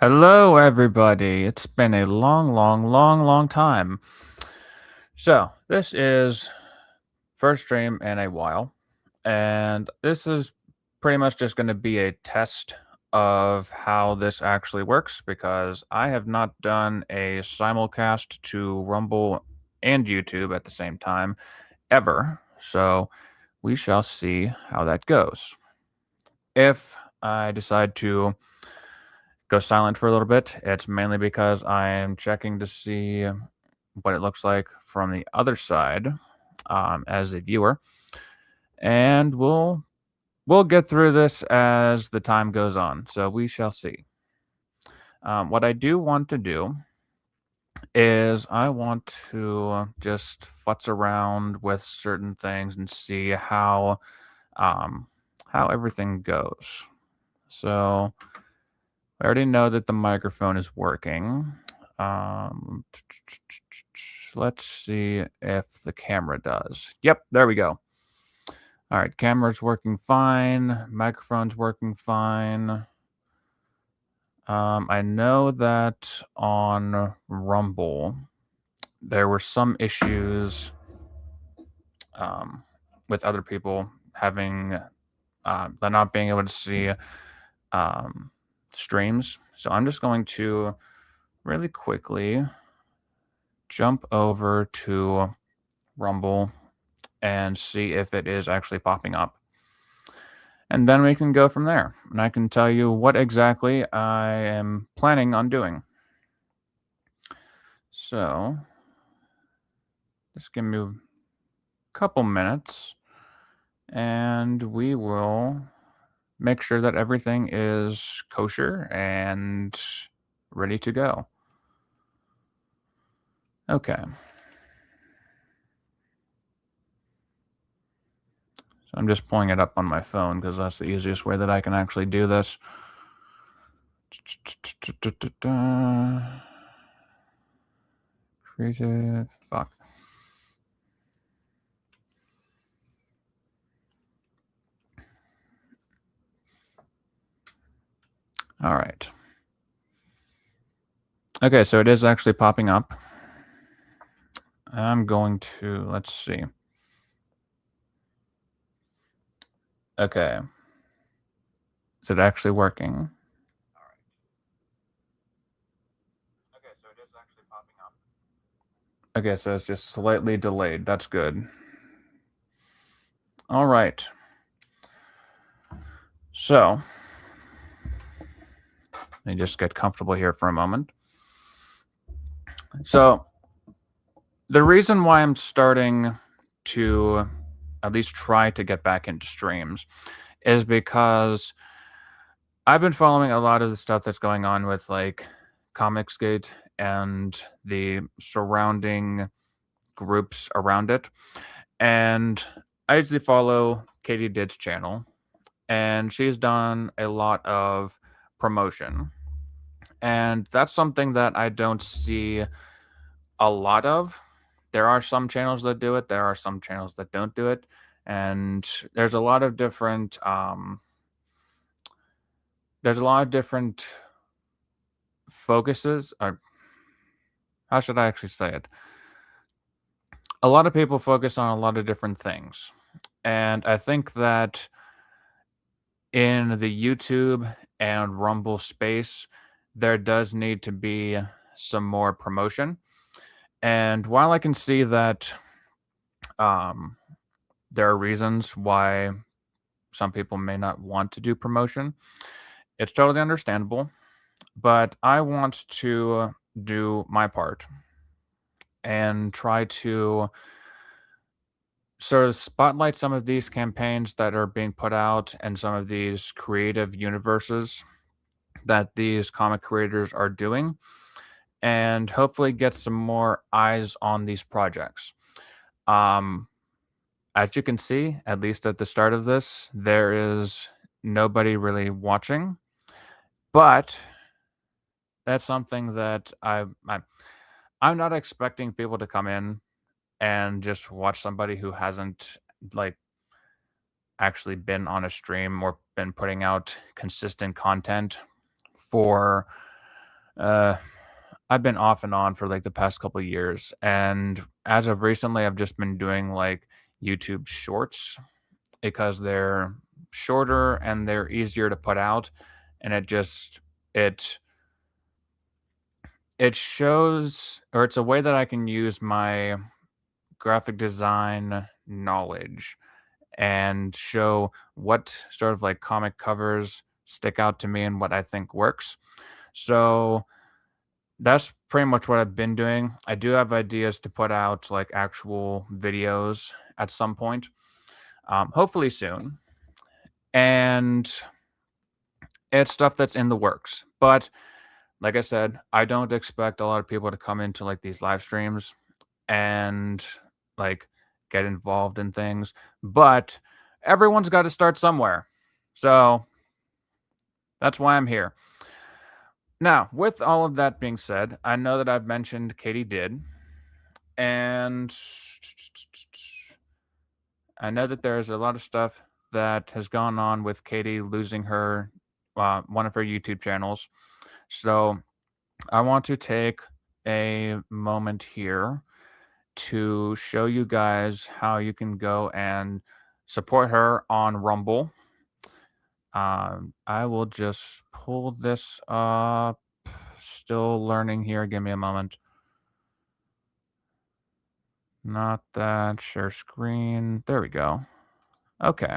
Hello, everybody. It's been a long, long, long, long time. So, this is first stream in a while, and this is pretty much just going to be a test of how this actually works because I have not done a simulcast to Rumble and YouTube at the same time ever. So, we shall see how that goes. If I decide to go silent for a little bit, it's mainly because I am checking to see what it looks like from the other side as a viewer, and we'll get through this as the time goes on. So we shall see. What I do want to do is I want to just futz around with certain things and see um, how everything goes. So I already know that the microphone is working. Um, let's see if the camera does. Yep, there we go. All right, camera's working fine. Microphone's working fine. I know that on Rumble there were some issues um, with other people having they're not being able to see um, streams. So I'm just going to really quickly jump over to Rumble and see if it is actually popping up. And then we can go from there. And I can tell you what exactly I am planning on doing. So, just give me a couple minutes and we will make sure that everything is kosher and ready to go. Okay. So I'm just pulling it up on my phone because that's the easiest way that I can actually do this. Creative. Fuck. All right. Okay, so it is actually popping up. I'm going to, let's see. Okay. Is it actually working? Okay, so it is actually popping up. Okay, so it's just slightly delayed. That's good. All right. So, let me just get comfortable here for a moment. So, the reason why I'm starting to at least try to get back into streams is because I've been following a lot of the stuff that's going on with like Comicsgate and the surrounding groups around it. And I usually follow Katie Did's channel, and she's done a lot of promotion. And that's something that I don't see a lot of. There are some channels that do it, there are some channels that don't do it. And there's a lot of different focuses, or how should I actually say it? A lot of people focus on a lot of different things. And I think that in the YouTube and Rumble space, there does need to be some more promotion. And while I can see that um, there are reasons why some people may not want to do promotion, it's totally understandable. But I want to do my part and try to sort of spotlight some of these campaigns that are being put out and some of these creative universes that these comic creators are doing, and hopefully get some more eyes on these projects. Um, as you can see, at least at the start of this, there is nobody really watching, but that's something that I'm not expecting people to come in and just watch somebody who hasn't like actually been on a stream or been putting out consistent content for Uh, I've been off and on for like the past couple of years, and as of recently, I've just been doing like YouTube shorts because they're shorter and they're easier to put out, and it it shows, or it's a way that I can use my graphic design knowledge and show what sort of like comic covers stick out to me and what I think works. So that's pretty much what I've been doing. I do have ideas to put out like actual videos at some point, hopefully soon. And it's stuff that's in the works. But like I said, I don't expect a lot of people to come into like these live streams and like get involved in things. But everyone's got to start somewhere. So that's why I'm here. Now, with all of that being said, I know that I've mentioned Katie did, and I know that there's a lot of stuff that has gone on with Katie losing her one of her YouTube channels. So I want to take a moment here to show you guys how you can go and support her on Rumble. I will just pull this up. Still learning here. Give me a moment. Not that. Share screen. There we go. Okay.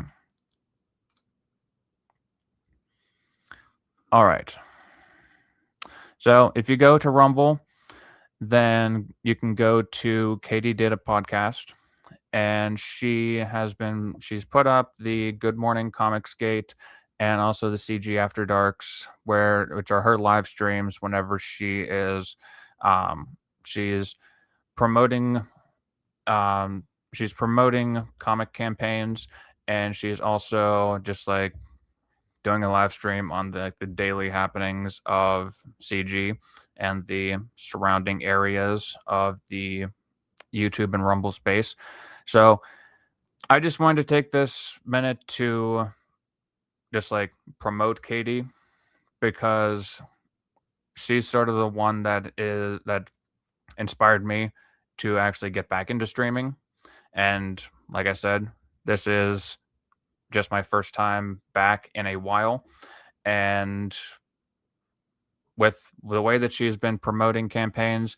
All right. So if you go to Rumble, then you can go to Katie Did a Podcast, and she's put up the Good Morning Comics Gate and also the CG After Darks, which are her live streams whenever she is promoting she's promoting comic campaigns, and she's also just like doing a live stream on the daily happenings of CG and the surrounding areas of the YouTube and Rumble space. So I just wanted to take this minute to just like promote Katie because she's sort of the one that inspired me to actually get back into streaming. And like I said, this is just my first time back in a while. And with the way that she's been promoting campaigns,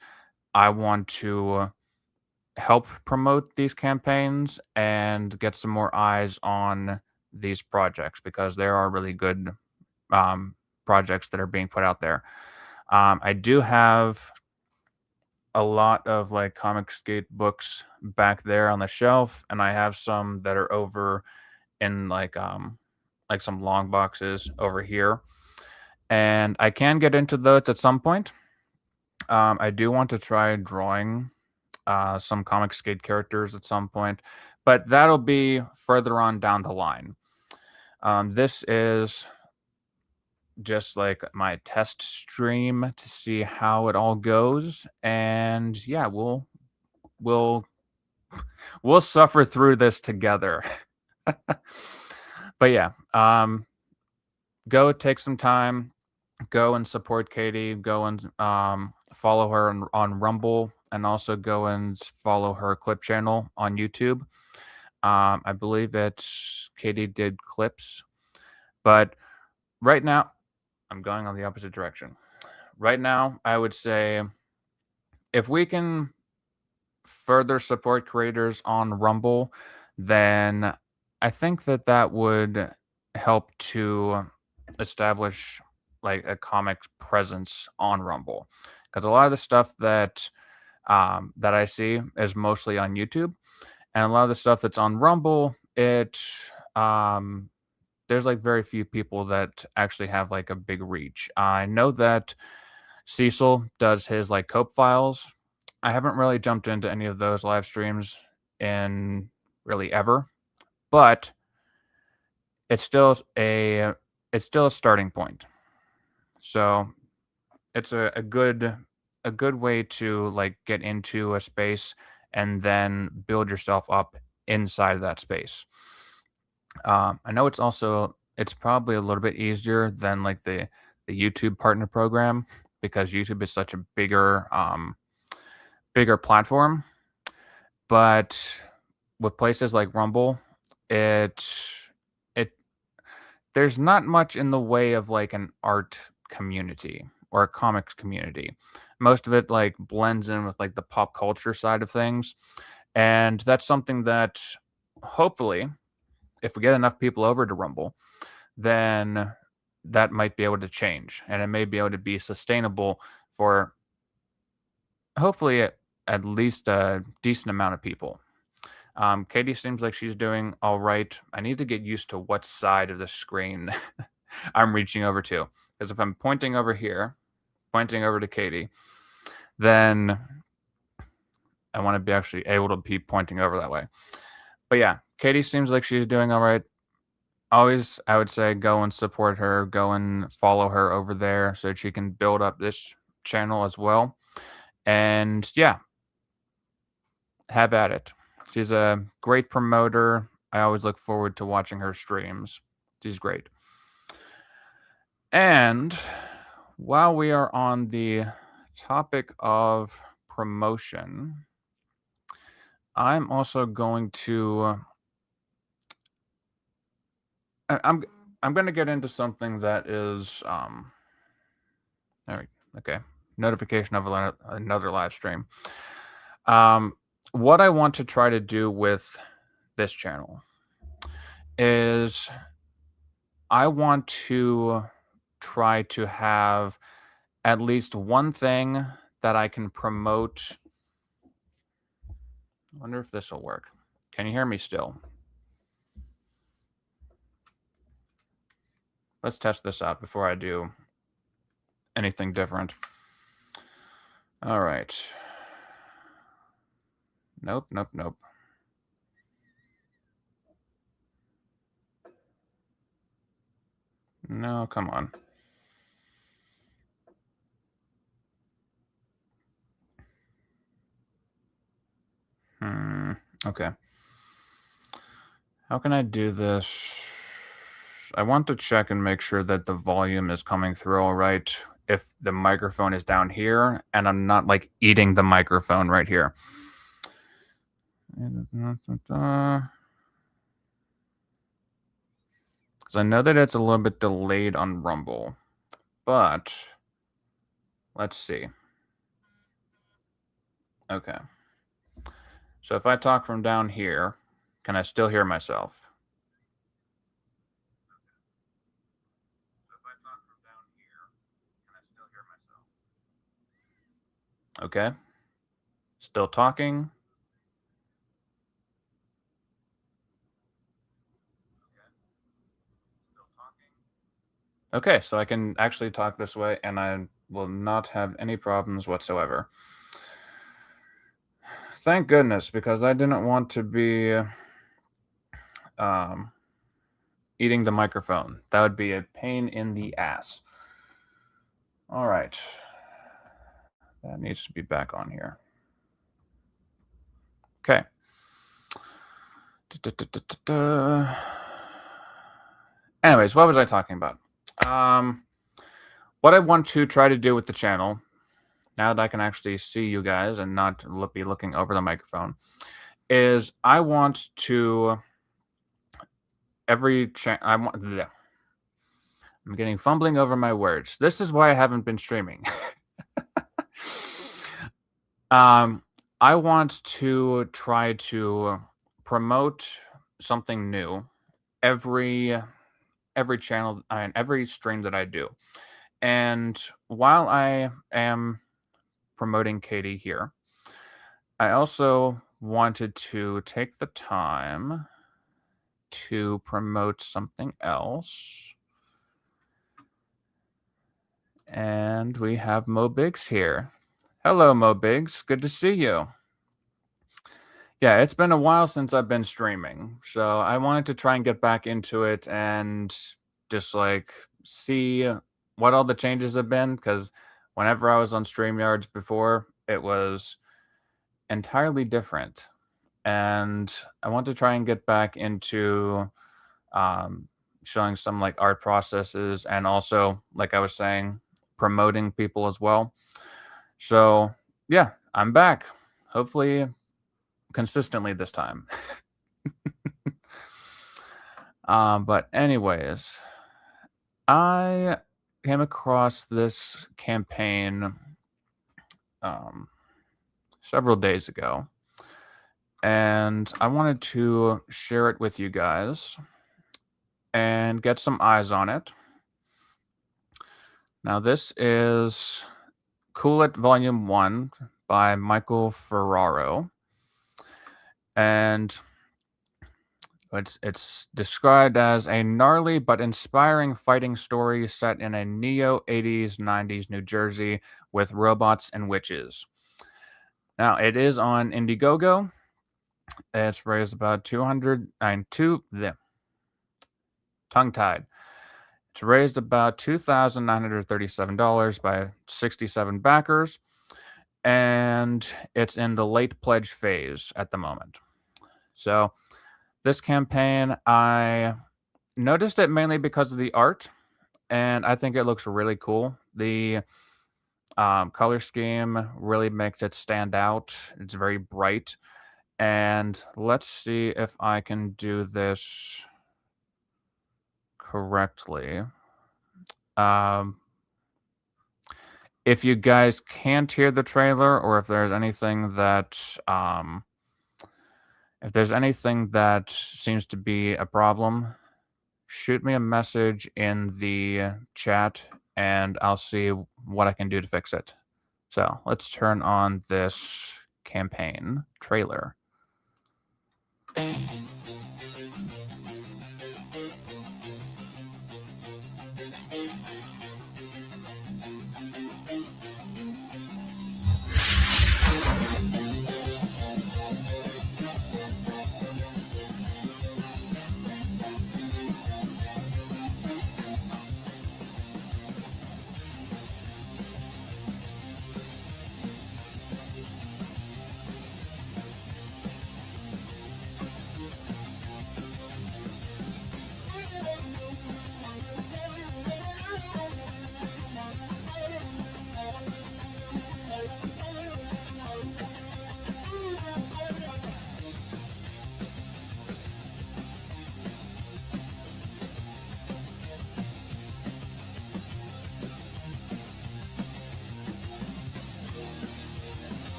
I want to help promote these campaigns and get some more eyes on these projects because there are really good projects that are being put out there. I do have a lot of like comic skate books back there on the shelf, and I have some that are over in like some long boxes over here. And I can get into those at some point. I do want to try drawing some comic skate characters at some point, but that'll be further on down the line. This is just like my test stream to see how it all goes, and yeah, we'll we'll suffer through this together. But yeah, go take some time, go and support Katie, go and follow her on Rumble, and also go and follow her clip channel on YouTube. I believe it's Katie Did Clips, but right now I'm going on the opposite direction. Right now, I would say if we can further support creators on Rumble, then I think that that would help to establish like a comic presence on Rumble because a lot of the stuff that I see is mostly on YouTube, and a lot of the stuff that's on Rumble, um, there's like very few people that actually have like a big reach. I know that Cecil does his like Cope files. I haven't really jumped into any of those live streams in really ever, but it's still a it's still a starting point. So it's a good way to like get into a space and then build yourself up inside of that space. I know it's probably a little bit easier than like the YouTube partner program, because YouTube is such a bigger platform. But with places like Rumble, it it there's not much in the way of like an art community or a comics community. Most of it like blends in with like the pop culture side of things. And that's something that hopefully, if we get enough people over to Rumble, then that might be able to change and it may be able to be sustainable for hopefully at least a decent amount of people. Katie seems like she's doing all right. I need to get used to what side of the screen I'm reaching over to. Because if I'm pointing over here, pointing over to Katie, then I want to be actually able to be pointing over that way. But yeah, Katie seems like she's doing all right. Always, I would say go and support her, go and follow her over there so that she can build up this channel as well. And yeah, have at it. She's a great promoter. I always look forward to watching her streams. She's great. And while we are on the topic of promotion, I'm also going to I'm going to get into something that is okay, notification of another live stream. What I want to try to do with this channel is I want to try to have at least one thing that I can promote. I wonder if this will work. Can you hear me still? Let's test this out before I do anything different. All right. Nope. No, come on. Okay. How can I do this? I want to check and make sure that the volume is coming through all right. If the microphone is down here and I'm not like eating the microphone right here. Because I know that it's a little bit delayed on Rumble, but let's see. Okay. So if I talk from down here, can I still hear myself? Okay. Still talking. Okay, so I can actually talk this way and I will not have any problems whatsoever. Thank goodness, because I didn't want to be eating the microphone. That would be a pain in the ass. All right. That needs to be back on here. Okay. Anyways, what was I talking about? What I want to try to do with the channel, now that I can actually see you guys and not be looking over the microphone, is I want to I'm getting fumbling over my words. This is why I haven't been streaming. I want to try to promote something new every channel and every stream that I do. And while I am promoting Katie here, I also wanted to take the time to promote something else. And we have Mo Biggs here. Hello, Mo Biggs. Good to see you. Yeah, it's been a while since I've been streaming, so I wanted to try and get back into it and just like see what all the changes have been. Because whenever I was on StreamYards before, it was entirely different, and I want to try and get back into showing some like art processes and also, like I was saying, promoting people as well. So yeah, I'm back. Hopefully consistently this time. But anyways, I came across this campaign um, several days ago, and I wanted to share it with you guys and get some eyes on it. Now, this is Cool It Volume 1 by Michael Ferraro, and it's described as a gnarly but inspiring fighting story set in a neo 80s 90s New Jersey with robots and witches. Now, it is on Indiegogo. It's raised about 202 the tongue tied. It's raised about $2,937 by 67 backers, and it's in the late pledge phase at the moment. So, this campaign, I noticed it mainly because of the art, and I think it looks really cool. The color scheme really makes it stand out. It's very bright. And let's see if I can do this correctly. Um, if you guys can't hear the trailer, or if there's anything that seems to be a problem, shoot me a message in the chat and I'll see what I can do to fix it. So let's turn on this campaign trailer.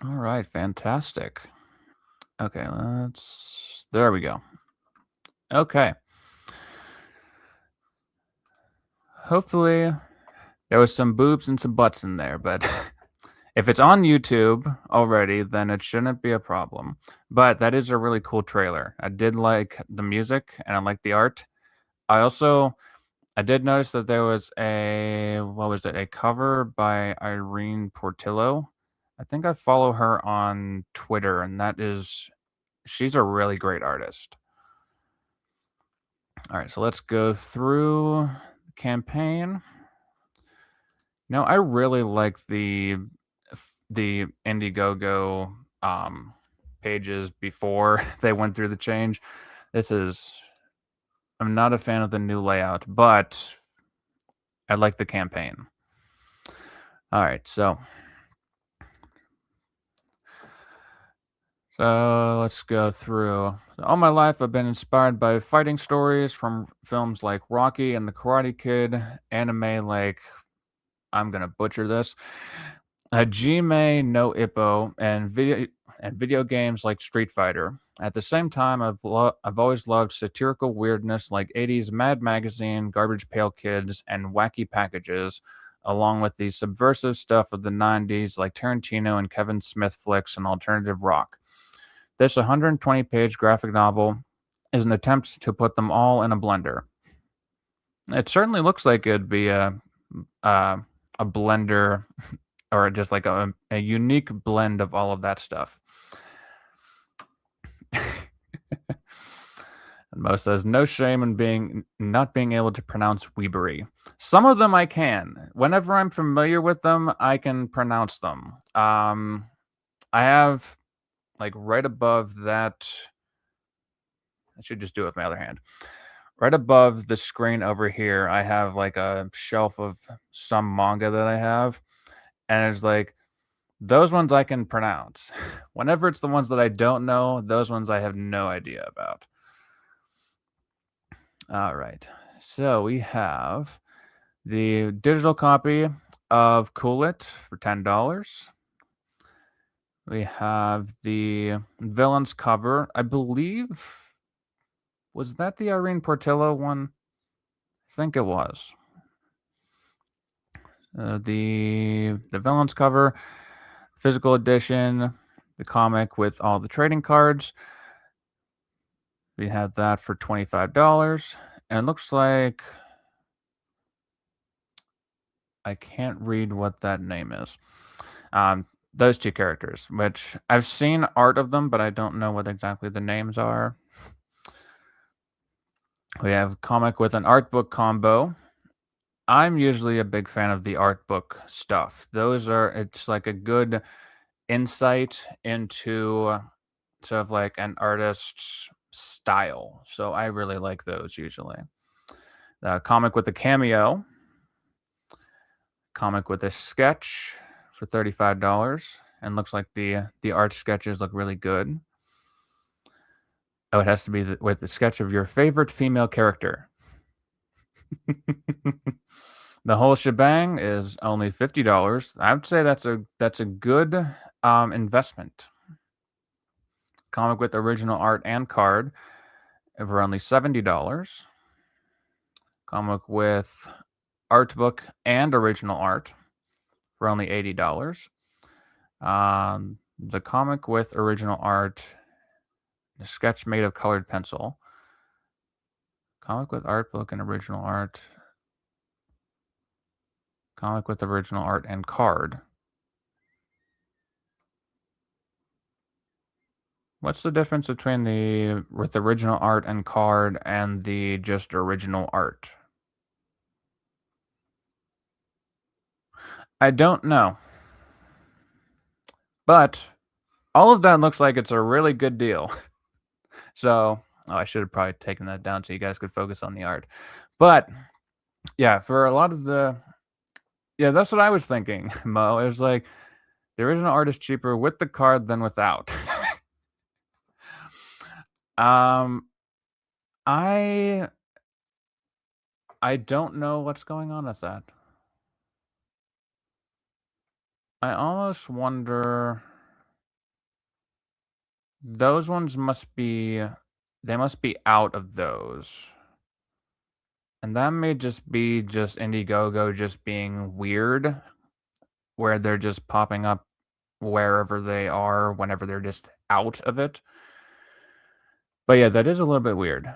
All right, fantastic. Okay, there we go. Okay. Hopefully there was some boobs and some butts in there, but if it's on YouTube already, then it shouldn't be a problem. But that is a really cool trailer. I did like the music and I like the art. I did notice that there was a cover by Irene Portillo. I think I follow her on Twitter, and she's a really great artist. All right, so let's go through the campaign. Now, I really like the Indiegogo pages before they went through the change. I'm not a fan of the new layout, but I like the campaign. All right, so So let's go through. All my life, I've been inspired by fighting stories from films like Rocky and The Karate Kid, anime like, I'm gonna butcher this, Hajime no Ippo, and video games like Street Fighter. At the same time, I've always loved satirical weirdness like 80s Mad Magazine, Garbage Pail Kids, and wacky packages, along with the subversive stuff of the 90s like Tarantino and Kevin Smith flicks and alternative rock. This 120-page graphic novel is an attempt to put them all in a blender. It certainly looks like it'd be a, a blender or just like a unique blend of all of that stuff. And Mo says, no shame in not being able to pronounce Weebery. Some of them I can. Whenever I'm familiar with them, I can pronounce them. I have like right above that. I should just do it with my other hand. Right above the screen over here, I have like a shelf of some manga that I have. And it's like those ones I can pronounce. Whenever it's the ones that I don't know, those ones I have no idea about. All right. So we have the digital copy of Cool It for $10. We have the villains cover. I believe, was that the Irene Portillo one? I think it was. The villains cover, physical edition, the comic with all the trading cards. We have that for $25. And it looks like I can't read what that name is. Those two characters, which I've seen art of them, but I don't know what exactly the names are. We have comic with an art book combo. I'm usually a big fan of the art book stuff. It's like a good insight into sort of like an artist's style. So I really like those usually. The comic with a cameo, comic with a sketch for $35, and looks like the art sketches look really good. Oh, it has to be with the sketch of your favorite female character. The whole shebang is only $50. I would say that's a good investment. Comic with original art and card for only $70. Comic with art book and original art for only $80. The comic with original art, the sketch made of colored pencil. Comic with art book and original art. Comic with original art and card. What's the difference between the with original art and card and the just original art? I don't know. But all of that looks like it's a really good deal. So, I should have probably taken that down so you guys could focus on the art. But yeah, for a lot of that's what I was thinking, Mo. It was like the original art is cheaper with the card than without. um, I I don't know what's going on with that. I almost wonder those ones they must be out of those. And that may just be just Indiegogo just being weird, where they're just popping up wherever they are whenever they're just out of it. But yeah, that is a little bit weird.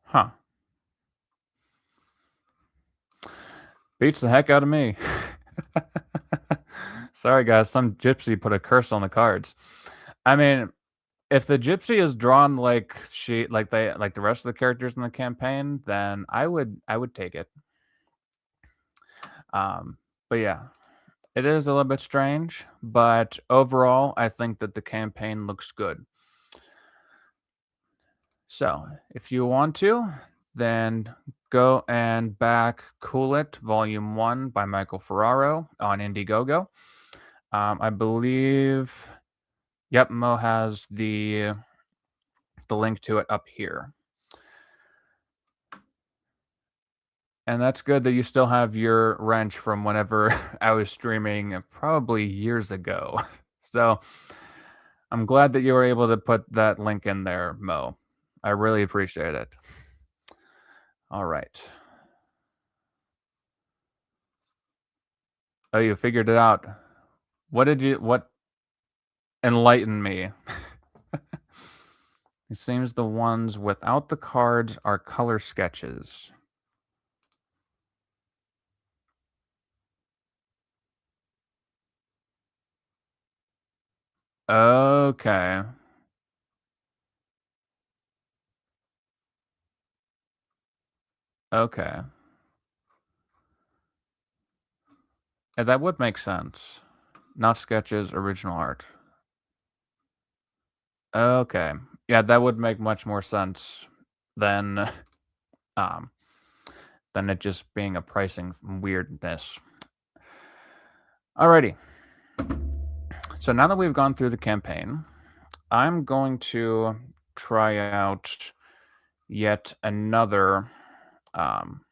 Huh. Beats the heck out of me. Sorry guys, some gypsy put a curse on the cards. I mean, if the gypsy is drawn like the rest of the characters in the campaign, then I would take it. But yeah, it is a little bit strange, but overall, I think that the campaign looks good. So, if you want to, then go and back Cool It Volume 1 by Michael Ferraro on Indiegogo. I believe, yep, Mo has the link to it up here. And that's good that you still have your wrench from whenever I was streaming probably years ago. So I'm glad that you were able to put that link in there, Mo. I really appreciate it. All right. Oh, you figured it out. What enlightened me? It seems the ones without the cards are color sketches. Okay. Okay. Yeah, that would make sense. Not sketches, original art. Okay. Yeah, that would make much more sense than um than it just being a pricing weirdness. Alrighty. So now that we've gone through the campaign, I'm going to try out yet another um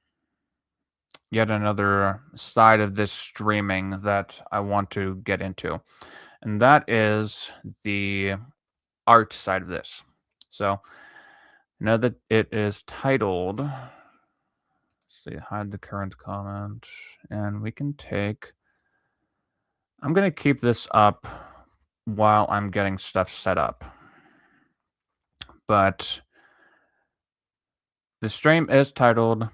yet another side of this streaming that I want to get into. And that is the art side of this. So now that it is titled, let's see, hide the current comment, and we can take. I'm gonna keep this up while I'm getting stuff set up, but the stream is titled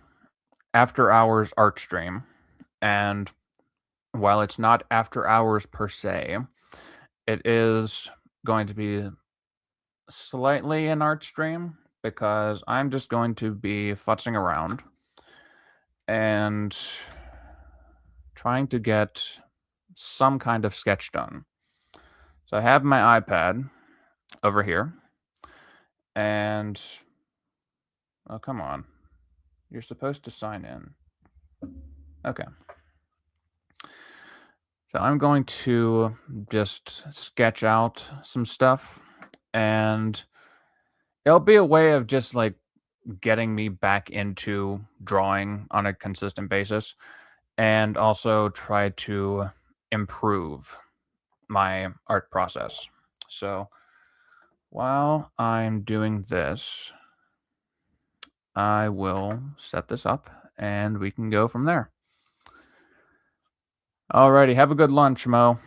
After Hours Art Stream, and while it's not after hours per se, it is going to be slightly an art stream because I'm just going to be futzing around and trying to get some kind of sketch done. So I have my iPad over here, and oh, come on. You're supposed to sign in. Okay. So I'm going to just sketch out some stuff, and it'll be a way of just like getting me back into drawing on a consistent basis and also try to improve my art process. So while I'm doing this, I will set this up and we can go from there. Alrighty, have a good lunch, Mo.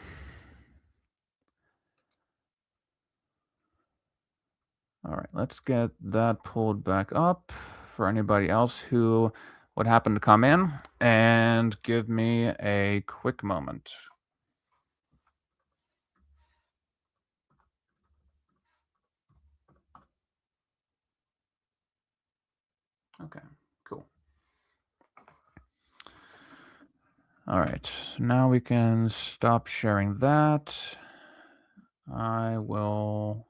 All right, let's get that pulled back up for anybody else who would happen to come in, and give me a quick moment. Okay, cool. All right, so now we can stop sharing that. I will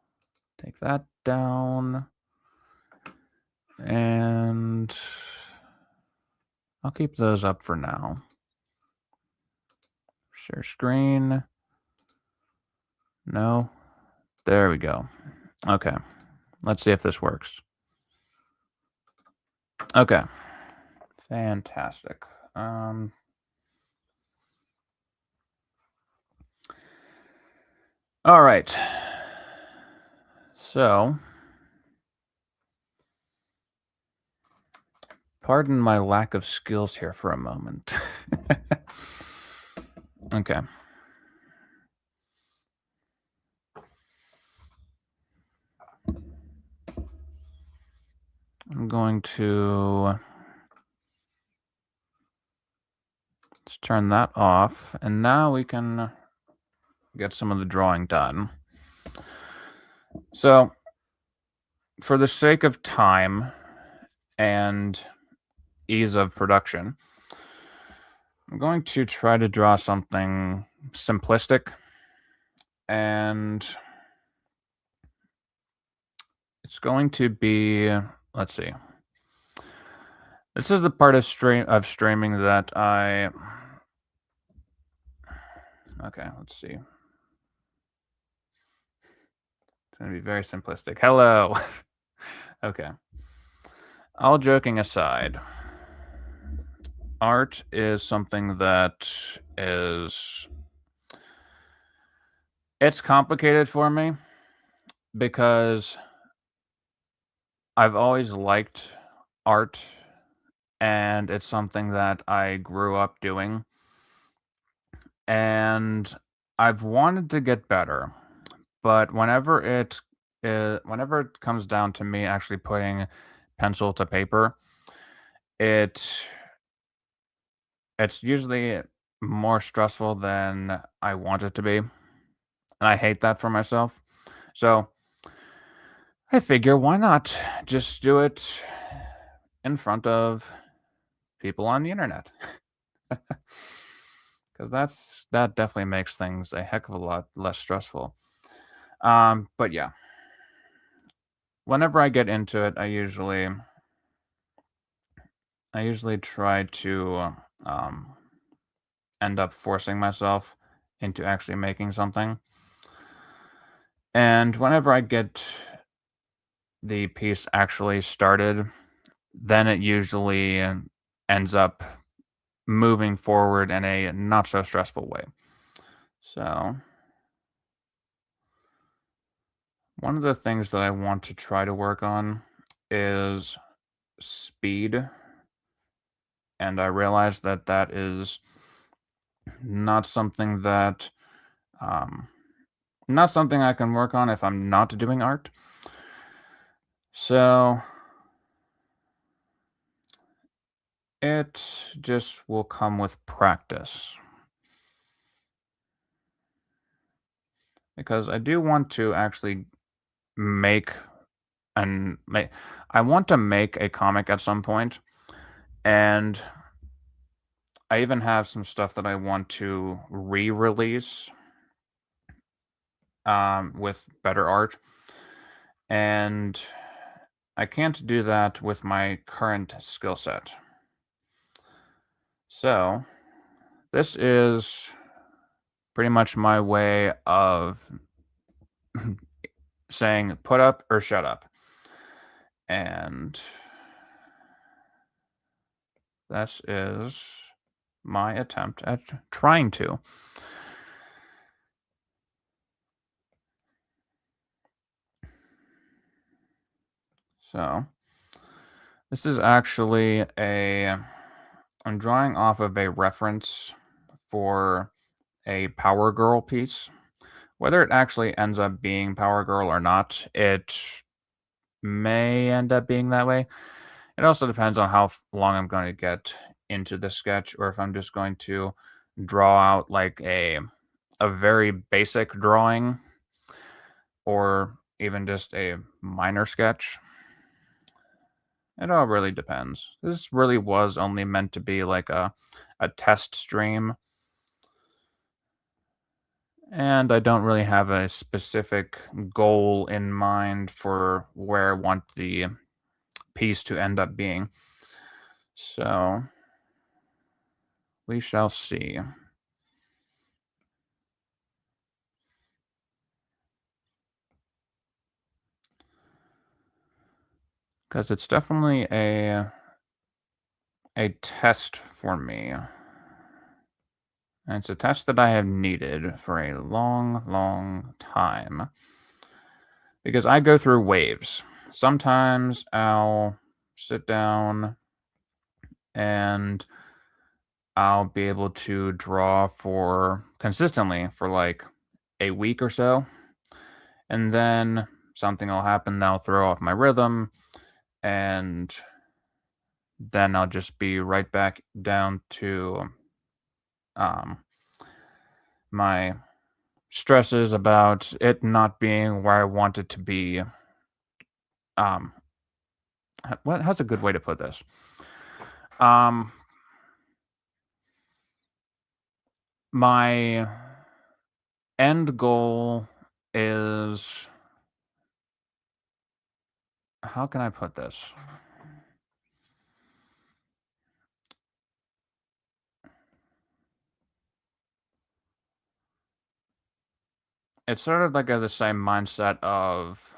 take that down, and I'll keep those up for now. Share screen. No. There we go. Okay. Let's see if this works. Okay. Fantastic. All right. So, pardon my lack of skills here for a moment. Okay. I'm going to let's turn that off, and now we can get some of the drawing done. So, for the sake of time and ease of production, I'm going to try to draw something simplistic, and it's going to be, let's see. This is the part of streaming that Okay, let's see. It's going to be very simplistic. Hello. Okay. All joking aside, art is something that is it's complicated for me because I've always liked art and it's something that I grew up doing and I've wanted to get better, but whenever it comes down to me actually putting pencil to paper, it it's usually more stressful than I want it to be, and I hate that for myself. So, I figure why not just do it in front of people on the internet? Because that definitely makes things a heck of a lot less stressful. But yeah, whenever I get into it, I usually try to um, end up forcing myself into actually making something. And whenever I get the piece actually started, then it usually ends up moving forward in a not so stressful way. So, one of the things that I want to try to work on is speed. And I realize that that is not something that, um, not something I can work on if I'm not doing art. So, it just will come with practice. Because I do want to actually make and make I want to make a comic at some point, and I even have some stuff that I want to re-release with better art, and I can't do that with my current skill set. So this is pretty much my way of saying put up or shut up, and this is my attempt at trying to. So this is actually I'm drawing off of a reference for a Power Girl piece. Whether it actually ends up being Power Girl or not, it may end up being that way. It also depends on how long I'm going to get into the sketch or if I'm just going to draw out like a very basic drawing or even just a minor sketch. It all really depends. This really was only meant to be like a test stream, and I don't really have a specific goal in mind for where I want the piece to end up being. So we shall see. Because it's definitely a test for me. And it's a test that I have needed for a long, long time. Because I go through waves. Sometimes I'll sit down and I'll be able to draw for consistently for like a week or so. And then something will happen that'll throw off my rhythm. And then I'll just be right back down to um, my stresses about it not being where I want it to be. Um, how's a good way to put this? Um, my end goal is how can I put this? it's sort of like the same mindset of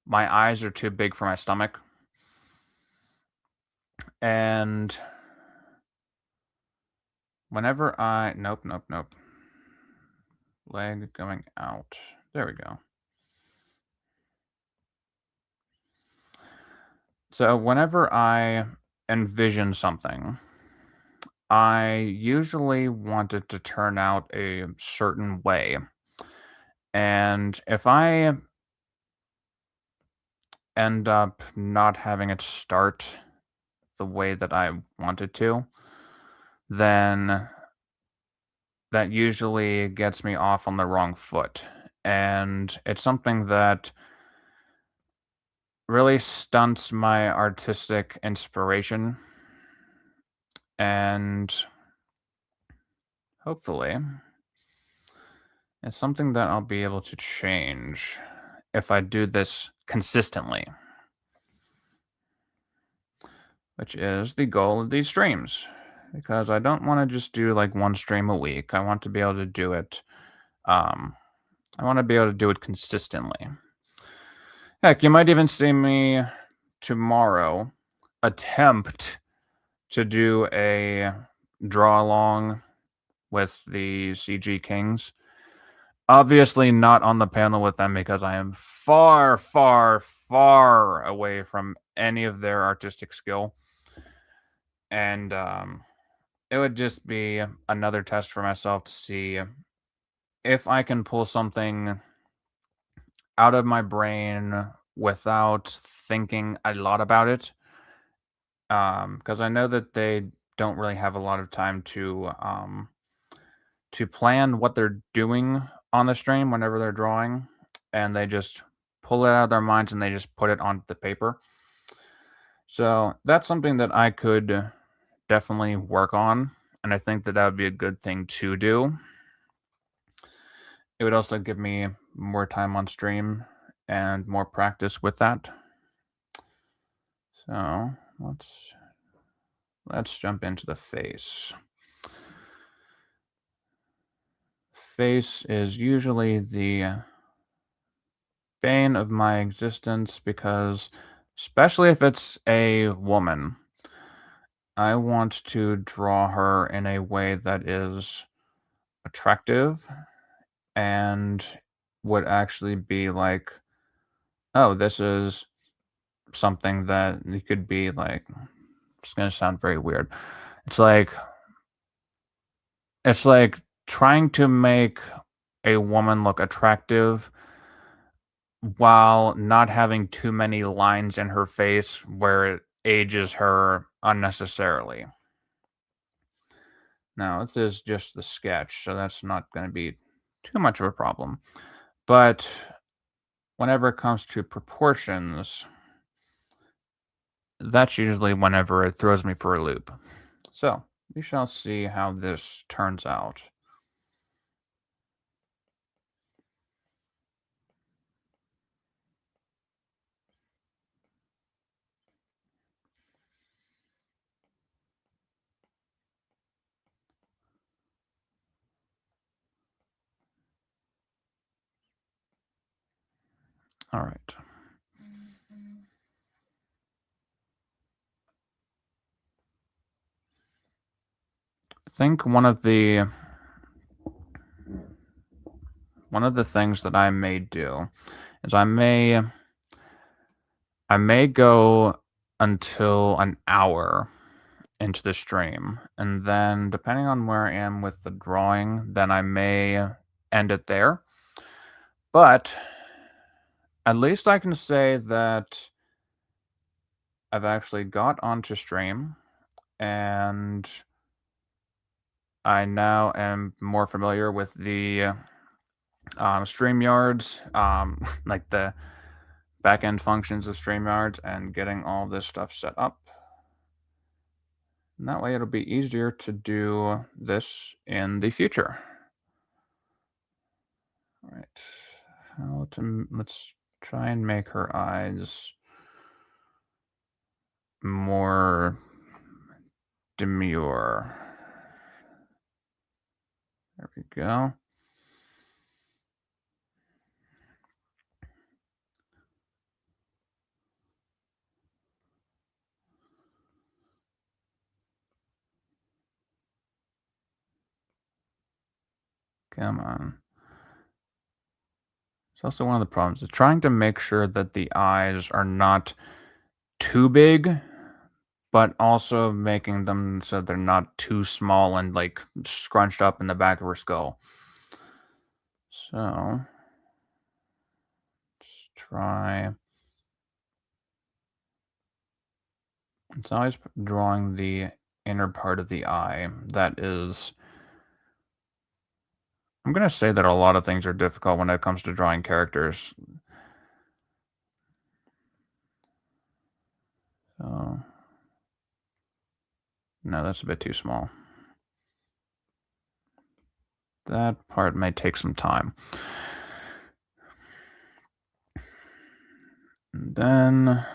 my eyes are too big for my stomach. And whenever I nope, nope, nope. Leg going out. There we go. So whenever I envision something, I usually want it to turn out a certain way. And if I end up not having it start the way that I want it to, then that usually gets me off on the wrong foot. And it's something that really stunts my artistic inspiration. And hopefully, it's something that I'll be able to change if I do this consistently, which is the goal of these streams. Because I don't want to just do like one stream a week. I want to be able to do it. Um, I want to be able to do it consistently. Heck, you might even see me tomorrow attempt to do a draw along with the CG Kings. Obviously, not on the panel with them because I am far, far, far away from any of their artistic skill. And it would just be another test for myself to see if I can pull something out of my brain without thinking a lot about it. Because I know that they don't really have a lot of time to plan what they're doing on the stream whenever they're drawing, and they just pull it out of their minds and they just put it on the paper. So that's something that I could definitely work on, and I think that that would be a good thing to do. It would also give me more time on stream and more practice with that. So let's jump into the face. Face is usually the bane of my existence because, especially if it's a woman, I want to draw her in a way that is attractive and would actually be like, oh, this is something that it could be like, it's going to sound very weird. It's like, it's like trying to make a woman look attractive while not having too many lines in her face where it ages her unnecessarily. Now, this is just the sketch, so that's not going to be too much of a problem. But whenever it comes to proportions, that's usually whenever it throws me for a loop. So, we shall see how this turns out. All right. I think one of the things that I may do is I may go until an hour into the stream, and then depending on where I am with the drawing, then I may end it there. But at least I can say that I've actually got onto stream, and I now am more familiar with the StreamYards, like the backend functions of StreamYards, and getting all this stuff set up. And that way it'll be easier to do this in the future. All right. Let's try and make her eyes more demure. There we go. Come on. It's also one of the problems is trying to make sure that the eyes are not too big, but also making them so they're not too small and like scrunched up in the back of her skull. So let's try. It's always drawing the inner part of the eye that is. I'm gonna say that a lot of things are difficult when it comes to drawing characters. So no, that's a bit too small. That part may take some time. And then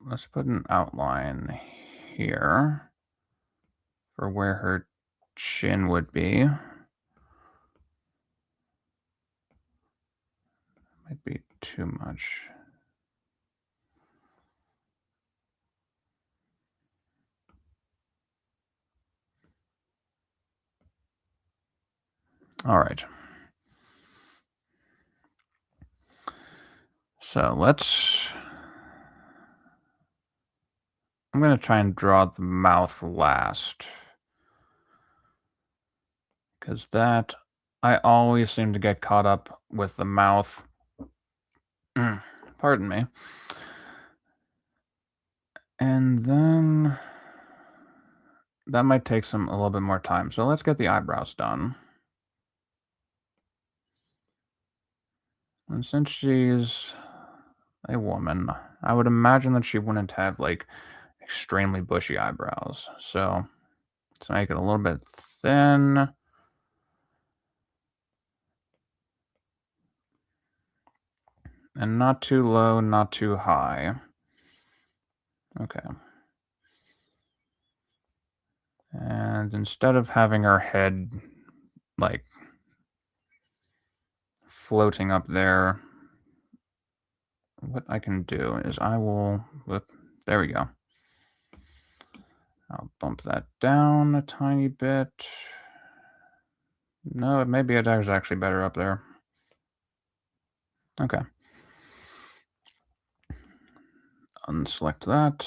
let's put an outline here for where her chin would be. Might be too much. All right. So I'm going to try and draw the mouth last. Because I always seem to get caught up with the mouth. Pardon me. And then that might take a little bit more time. So let's get the eyebrows done. And since she's a woman, I would imagine that she wouldn't have like extremely bushy eyebrows. So let's make it a little bit thin. And not too low, not too high. Okay. And instead of having her head like floating up there, what I can do is there we go. I'll bump that down a tiny bit. No, maybe it is actually better up there. Okay. Unselect that.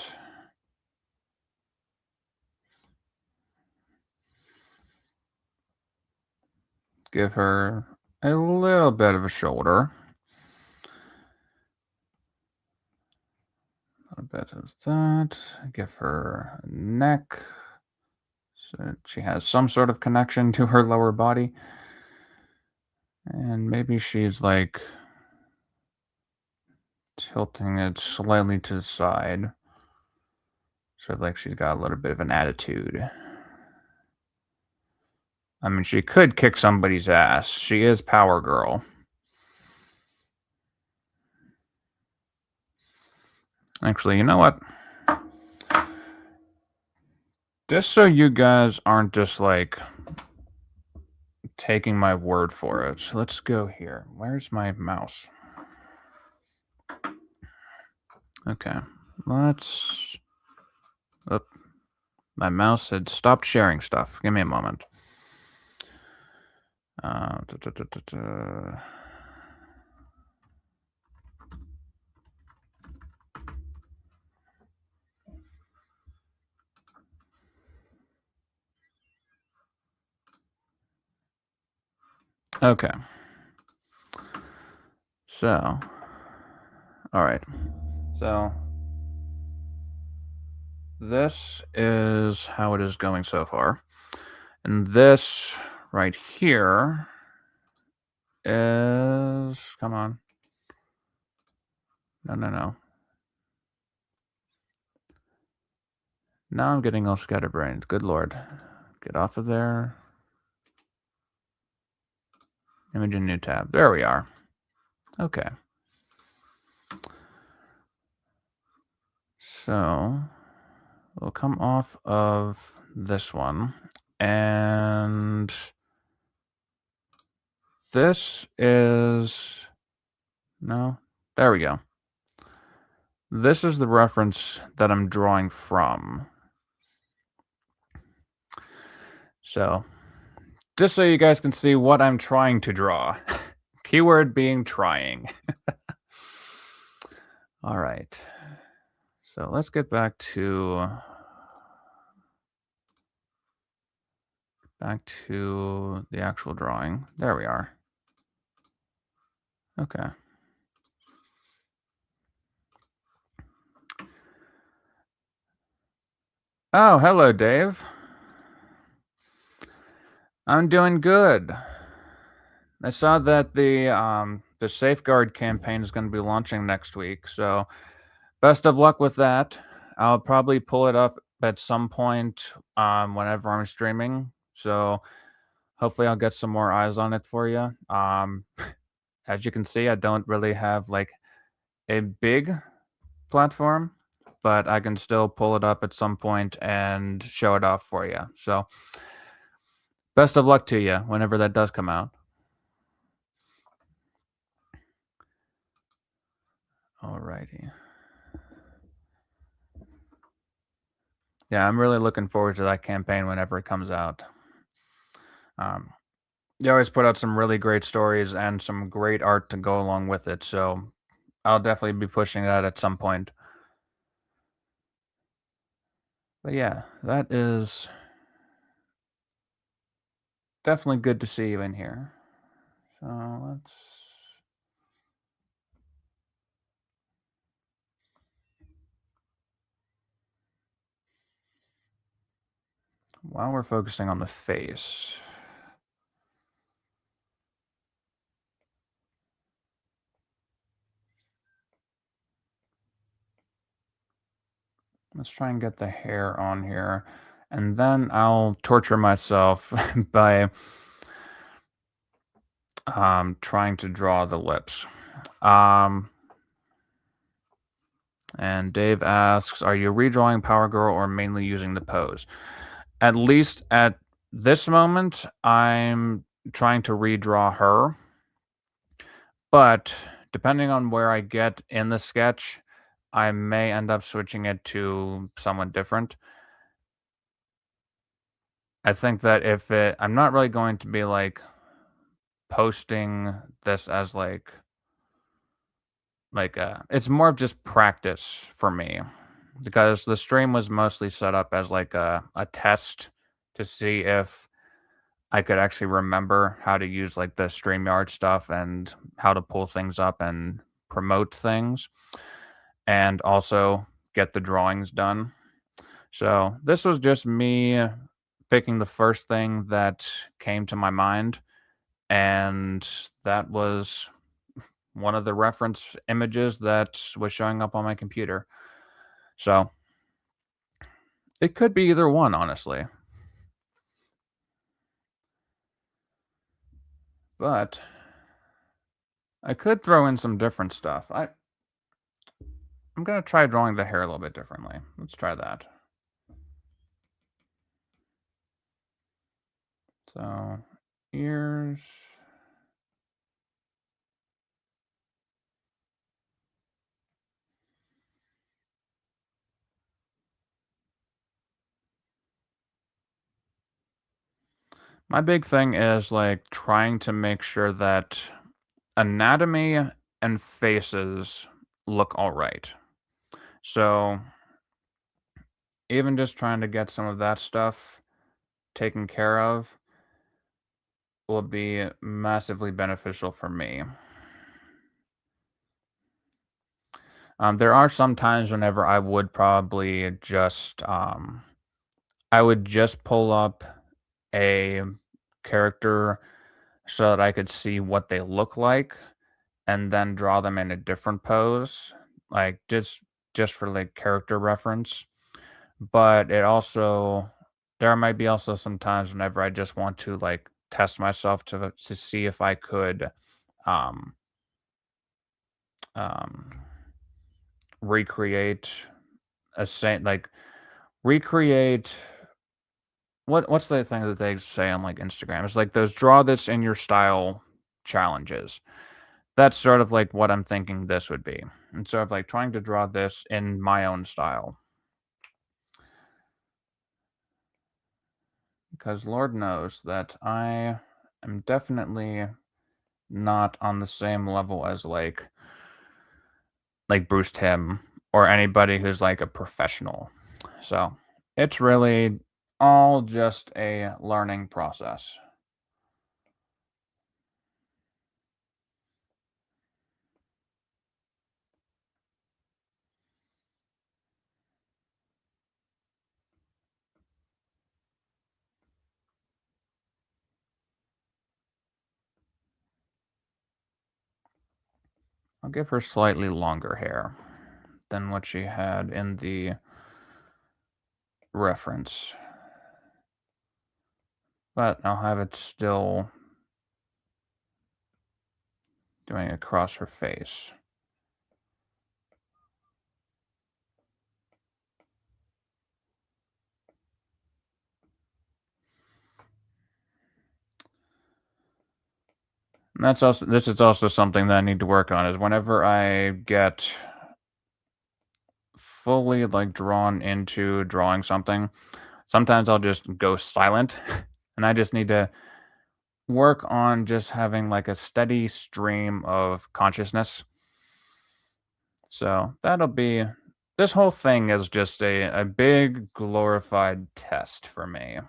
Give her a little bit of a shoulder. A bit of that. Give her a neck. So she has some sort of connection to her lower body. And maybe she's like tilting it slightly to the side. Sort of like she's got a little bit of an attitude. I mean, she could kick somebody's ass. She is Power Girl. Actually, you know what? Just so you guys aren't just like taking my word for it, let's go here. Where's my mouse? Okay, let's. Oh, my mouse had stopped sharing stuff. Give me a moment. Okay. So, all right. So, this is how it is going so far. And this right here is. Come on. No. Now I'm getting all scatterbrained. Good lord. Get off of there. Image in new tab. There we are. Okay. So we'll come off of this one. And this is. No. There we go. This is the reference that I'm drawing from. So, just so you guys can see what I'm trying to draw. Keyword being trying. All right. So let's get back to the actual drawing. There we are. Okay. Oh, hello, Dave. I'm doing good. I saw that the Safeguard campaign is going to be launching next week, so best of luck with that. I'll probably pull it up at some point whenever I'm streaming, so hopefully I'll get some more eyes on it for you. As you can see, I don't really have like a big platform, but I can still pull it up at some point and show it off for you. So, best of luck to you whenever that does come out. Alrighty. Yeah, I'm really looking forward to that campaign whenever it comes out. Um, they always put out some really great stories and some great art to go along with it, so I'll definitely be pushing that at some point. But yeah, that is definitely good to see you in here. So let's. While we're focusing on the face, let's try and get the hair on here. And then I'll torture myself by trying to draw the lips. And Dave asks, are you redrawing Power Girl or mainly using the pose? At least at this moment, I'm trying to redraw her. But depending on where I get in the sketch, I may end up switching it to someone different. I think that I'm not really going to be like posting this as it's more of just practice for me because the stream was mostly set up as like a test to see if I could actually remember how to use like the StreamYard stuff and how to pull things up and promote things and also get the drawings done. So this was just me picking the first thing that came to my mind, and that was one of the reference images that was showing up on my computer. So it could be either one, honestly. But I could throw in some different stuff. I'm gonna try drawing the hair a little bit differently. Let's try that. So ears. My big thing is like trying to make sure that anatomy and faces look all right. So even just trying to get some of that stuff taken care of will be massively beneficial for me. There are some times whenever I would probably just I would just pull up a character so that I could see what they look like and then draw them in a different pose, like just for like character reference. But it also there might be also some times whenever I just want to like test myself to see if I could um um recreate a same like recreate what's the thing that they say on like Instagram? It's like those draw this in your style challenges. That's sort of like what I'm thinking this would be. And sort of like trying to draw this in my own style. because Lord knows that I am definitely not on the same level as like Bruce Tim or anybody who's like a professional. So it's really all just a learning process. I'll give her slightly longer hair than what she had in the reference, but I'll have it still doing it across her face. And this is also something that I need to work on is whenever I get fully like drawn into drawing something, sometimes I'll just go silent and I just need to work on just having like a steady stream of consciousness. So that'll be this whole thing is just a big glorified test for me.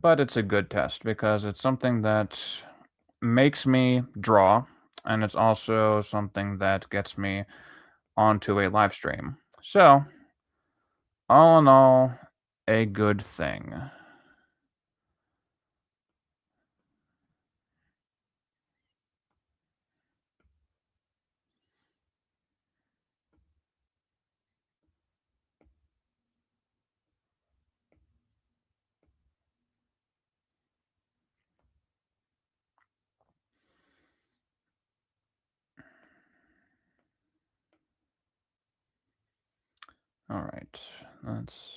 But it's a good test because it's something that makes me draw, and it's also something that gets me onto a live stream. So, all in all, a good thing. All right, let's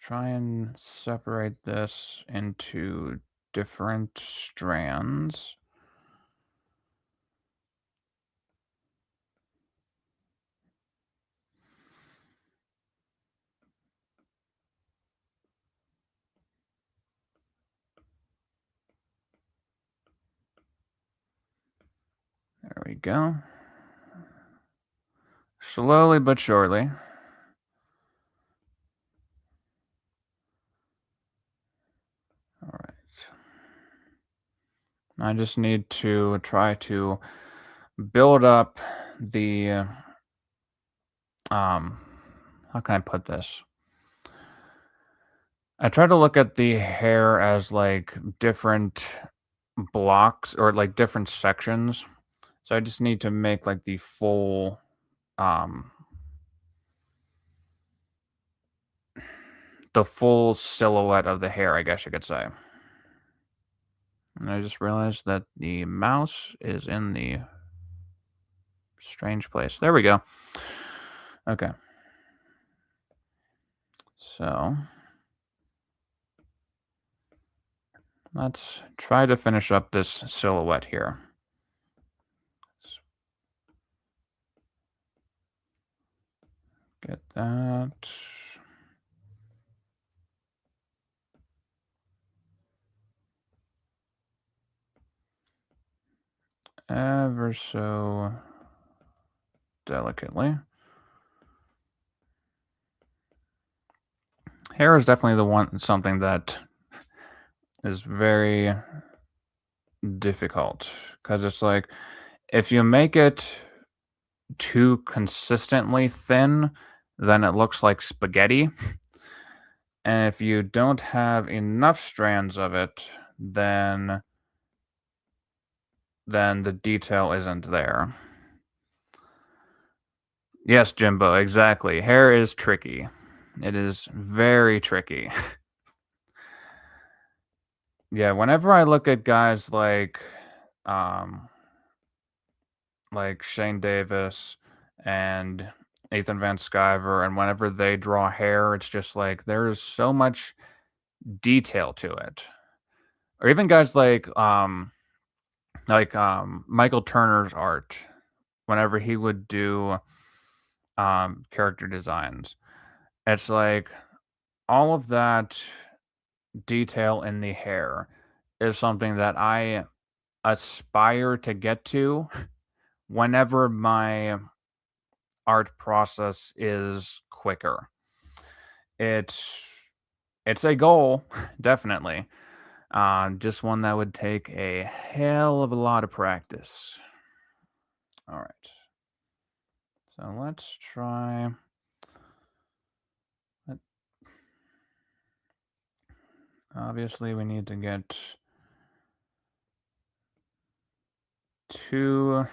try and separate this into different strands. There we go. Slowly but surely. All right. I just need to try to build up the um how can I put this? I try to look at the hair as like different blocks or like different sections. So I just need to make like um the full silhouette of the hair, I guess you could say. And I just realized that the mouse is in the strange place. There we go. Okay. So let's try to finish up this silhouette here. Get that. Ever so delicately. Hair is definitely something that is very difficult because it's like if you make it too consistently thin, then it looks like spaghetti. And if you don't have enough strands of it, then the detail isn't there. Yes, Jimbo, exactly. Hair is tricky. It is very tricky. Yeah, whenever I look at guys um like Shane Davis and Ethan Van Sciver, and whenever they draw hair, it's just like there is so much detail to it. Or even guys like Michael Turner's art, whenever he would do character designs. It's like all of that detail in the hair is something that I aspire to get to whenever my art process is quicker. It's it's a goal, definitely. Just one that would take a hell of a lot of practice. All right. So let's try. let- Obviously, we need to get two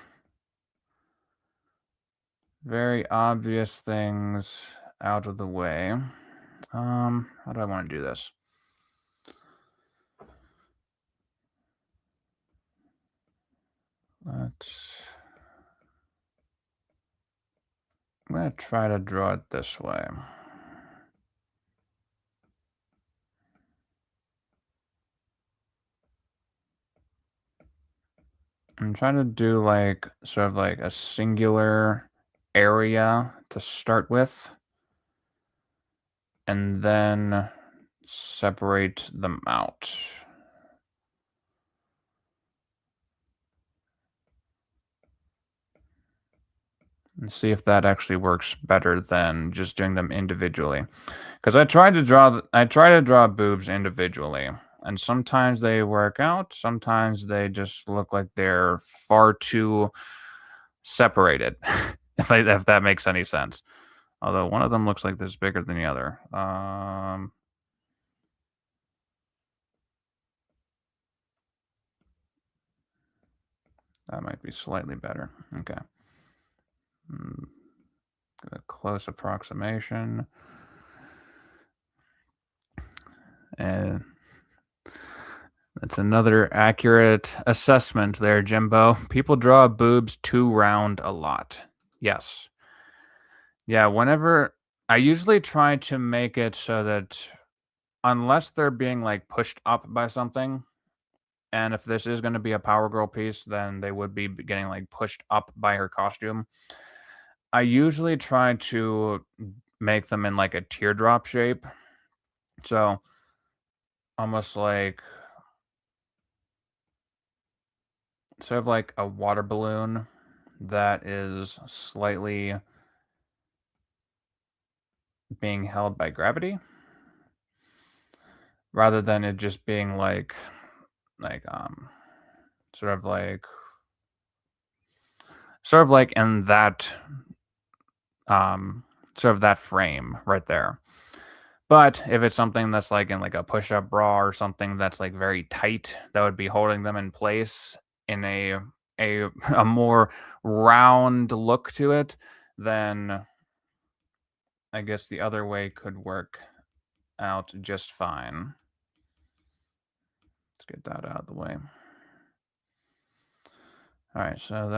very obvious things out of the way. How do I want to do this? Let's. I'm gonna try to draw it this way. I'm trying to do like sort of like a singular area to start with, and then separate them out. And see if that actually works better than just doing them individually. Because I try to draw boobs individually, and sometimes they work out. Sometimes they just look like they're far too separated. If that makes any sense. Although one of them looks like this bigger than the other. That might be slightly better. Okay. A close approximation. And that's another accurate assessment there, Jimbo. People draw boobs too round a lot. Yes. Yeah, whenever I usually try to make it so that unless they're being like pushed up by something, and if this is going to be a Power Girl piece, then they would be getting like pushed up by her costume. I usually try to make them in like a teardrop shape. So almost like sort of like a water balloon that is slightly being held by gravity rather than it just being like sort of like sort of like in that um sort of that frame right there. But if it's something that's like in like a push-up bra or something that's like very tight, that would be holding them in place in a a more round look to it, then I guess the other way could work out just fine. Let's get that out of the way. All right, so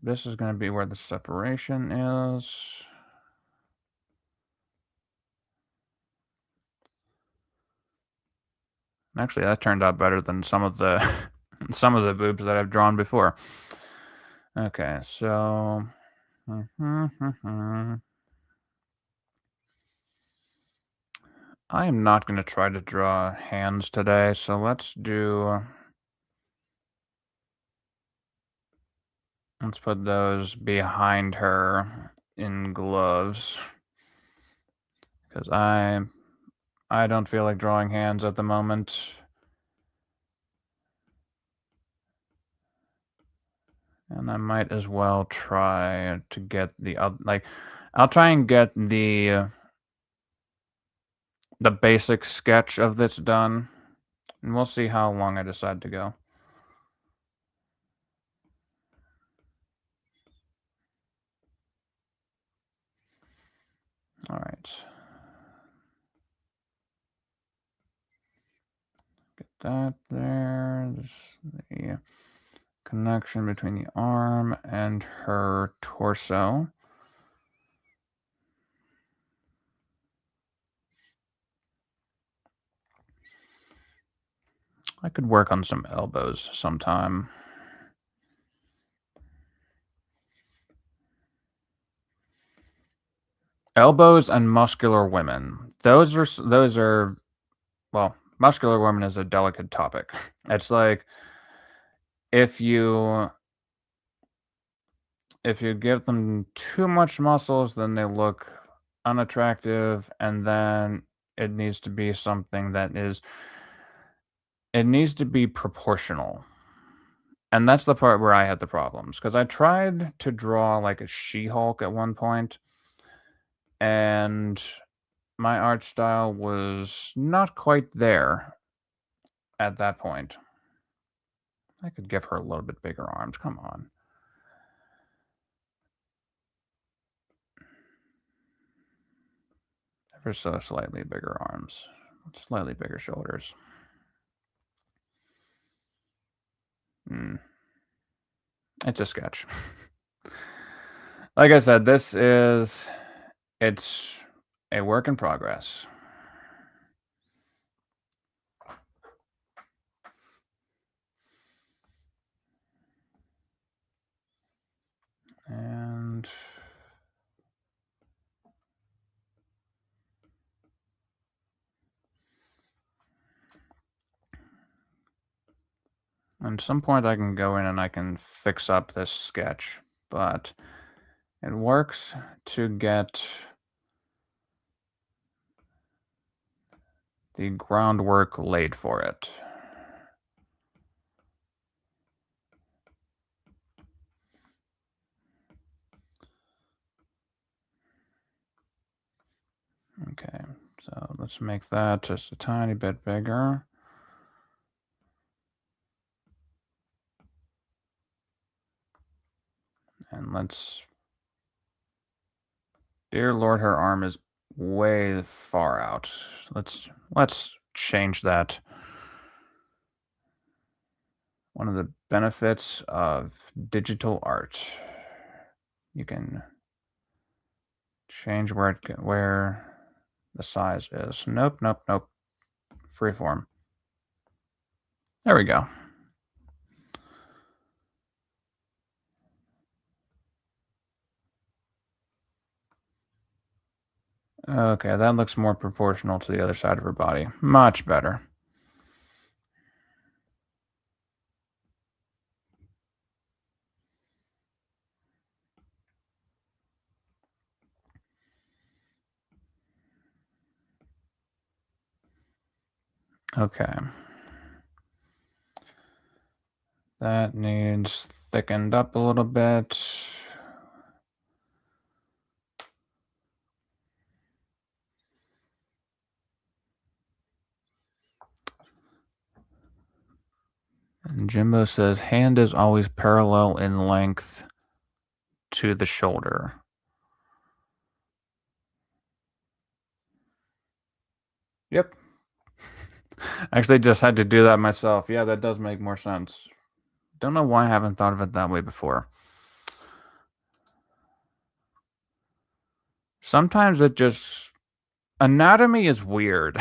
this is gonna be where the separation is. Actually, that turned out better than some of the some of the boobs that I've drawn before. Okay, so I am not going to try to draw hands today, so let's put those behind her in gloves because I don't feel like drawing hands at the moment. And I might as well try to get the other, like, I'll try and get the basic sketch of this done, and we'll see how long I decide to go. All right. Get that there. The connection between the arm and her torso. I could work on some elbows sometime. Elbows and muscular women. Those are well, muscular women is a delicate topic. It's like if you if you give them too much muscles, then they look unattractive, and then it needs to be something that is it needs to be proportional. And that's the part where I had the problems because I tried to draw like a She-Hulk at one point, and my art style was not quite there at that point. I could give her a little bit bigger arms. Come on. Ever so slightly bigger arms, slightly bigger shoulders. It's a sketch. Like I said, it's a work in progress. And at some point I can go in and I can fix up this sketch, but it works to get the groundwork laid for it. Okay, so let's make that just a tiny bit bigger. And let's... Dear Lord, her arm is way far out. Let's change that. One of the benefits of digital art. You can change where the size is. Nope. Freeform. There we go. Okay, that looks more proportional to the other side of her body. Much better. Okay. That needs thickened up a little bit. And Jimbo says, hand is always parallel in length to the shoulder. Yep. Actually, just had to do that myself. Yeah, that does make more sense. Don't know why I haven't thought of it that way before. Sometimes it just... Anatomy is weird.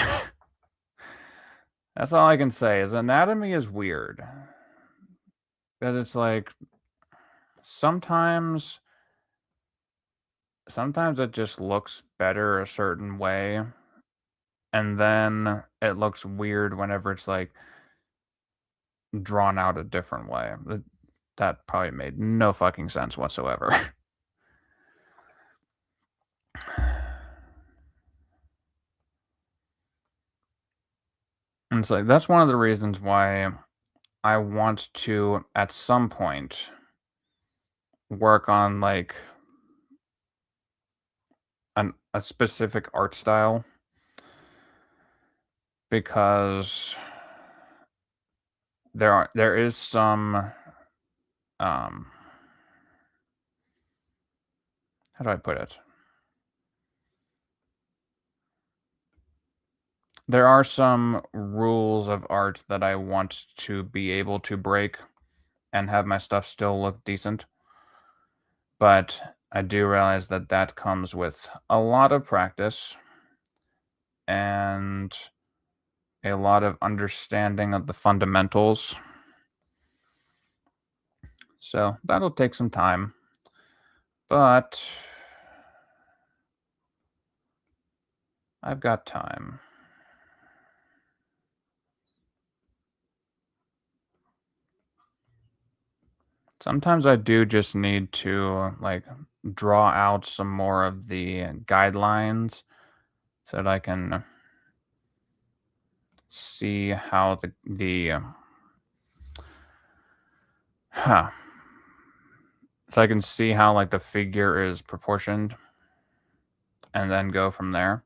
That's all I can say, is anatomy is weird. Because it's like... Sometimes it just looks better a certain way, and then it looks weird whenever it's, like, drawn out a different way. That probably made no fucking sense whatsoever. And it's like, that's one of the reasons why I want to, at some point, work on, like, a specific art style. Because there is some, how do I put it? There are some rules of art that I want to be able to break and have my stuff still look decent. But I do realize that that comes with a lot of practice and a lot of understanding of the fundamentals. So that'll take some time. But I've got time. Sometimes I do just need to, like, draw out some more of the guidelines so that I can see how huh, so I can see how, like, the figure is proportioned and then go from there.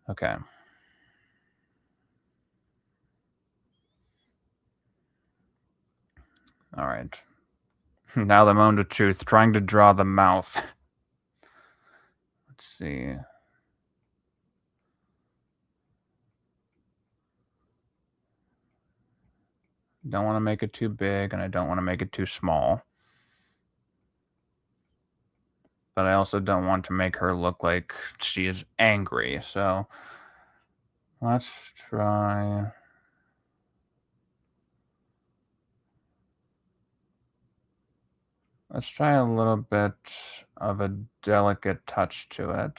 Okay. All right. Now the moment of truth, trying to draw the mouth. Let's see. Don't want to make it too big and I don't want to make it too small. But I also don't want to make her look like she is angry. So let's try. Let's try a little bit of a delicate touch to it.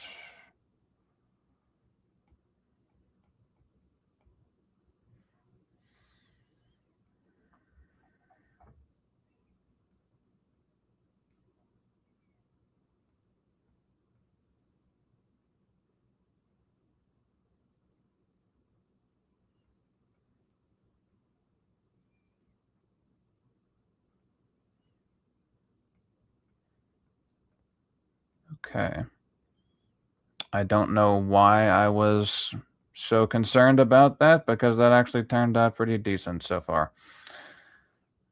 Okay. I don't know why I was so concerned about that because that actually turned out pretty decent so far.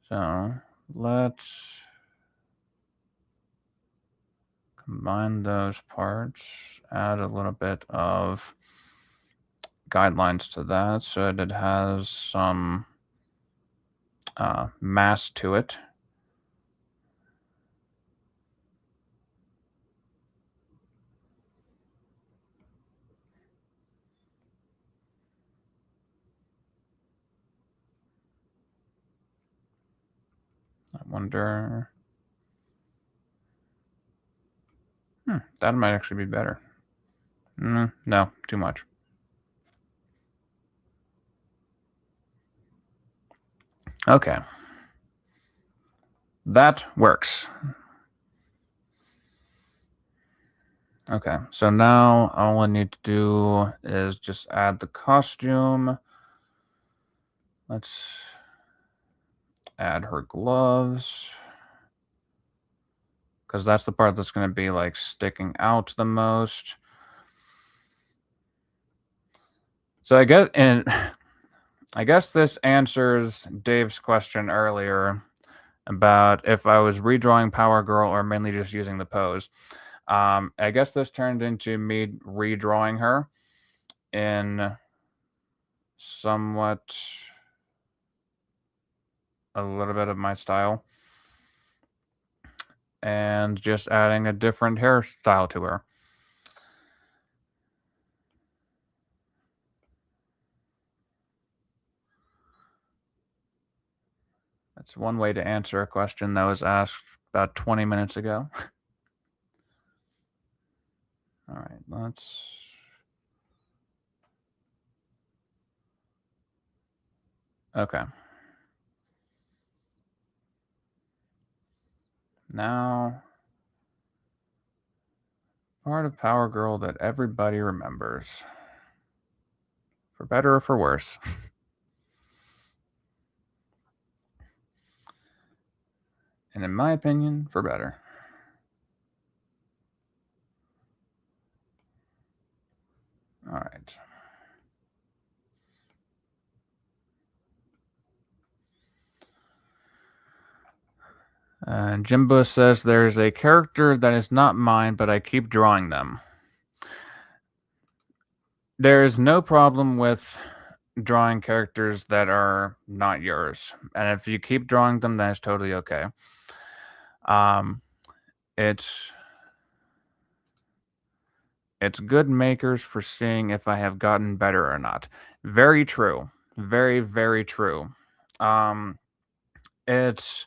So let's combine those parts, add a little bit of guidelines to that so that it has some mass to it. I wonder. That might actually be better. No, too much. Okay. That works. Okay, so now all I need to do is just add the costume. Let's add her gloves. Because that's the part that's going to be like sticking out the most. So I guess this answers Dave's question earlier about if I was redrawing Power Girl or mainly just using the pose. I guess this turned into me redrawing her in somewhat a little bit of my style and just adding a different hairstyle to her. That's one way to answer a question that was asked about 20 minutes ago. All right, let's. Okay. Now, part of Power Girl that everybody remembers. For better or for worse. And in my opinion, for better. All right. Jimbo says there's a character that is not mine, but I keep drawing them. There is no problem with drawing characters that are not yours. And if you keep drawing them, that is totally okay. It's good makers for seeing if I have gotten better or not. Very true. Very, very true. It's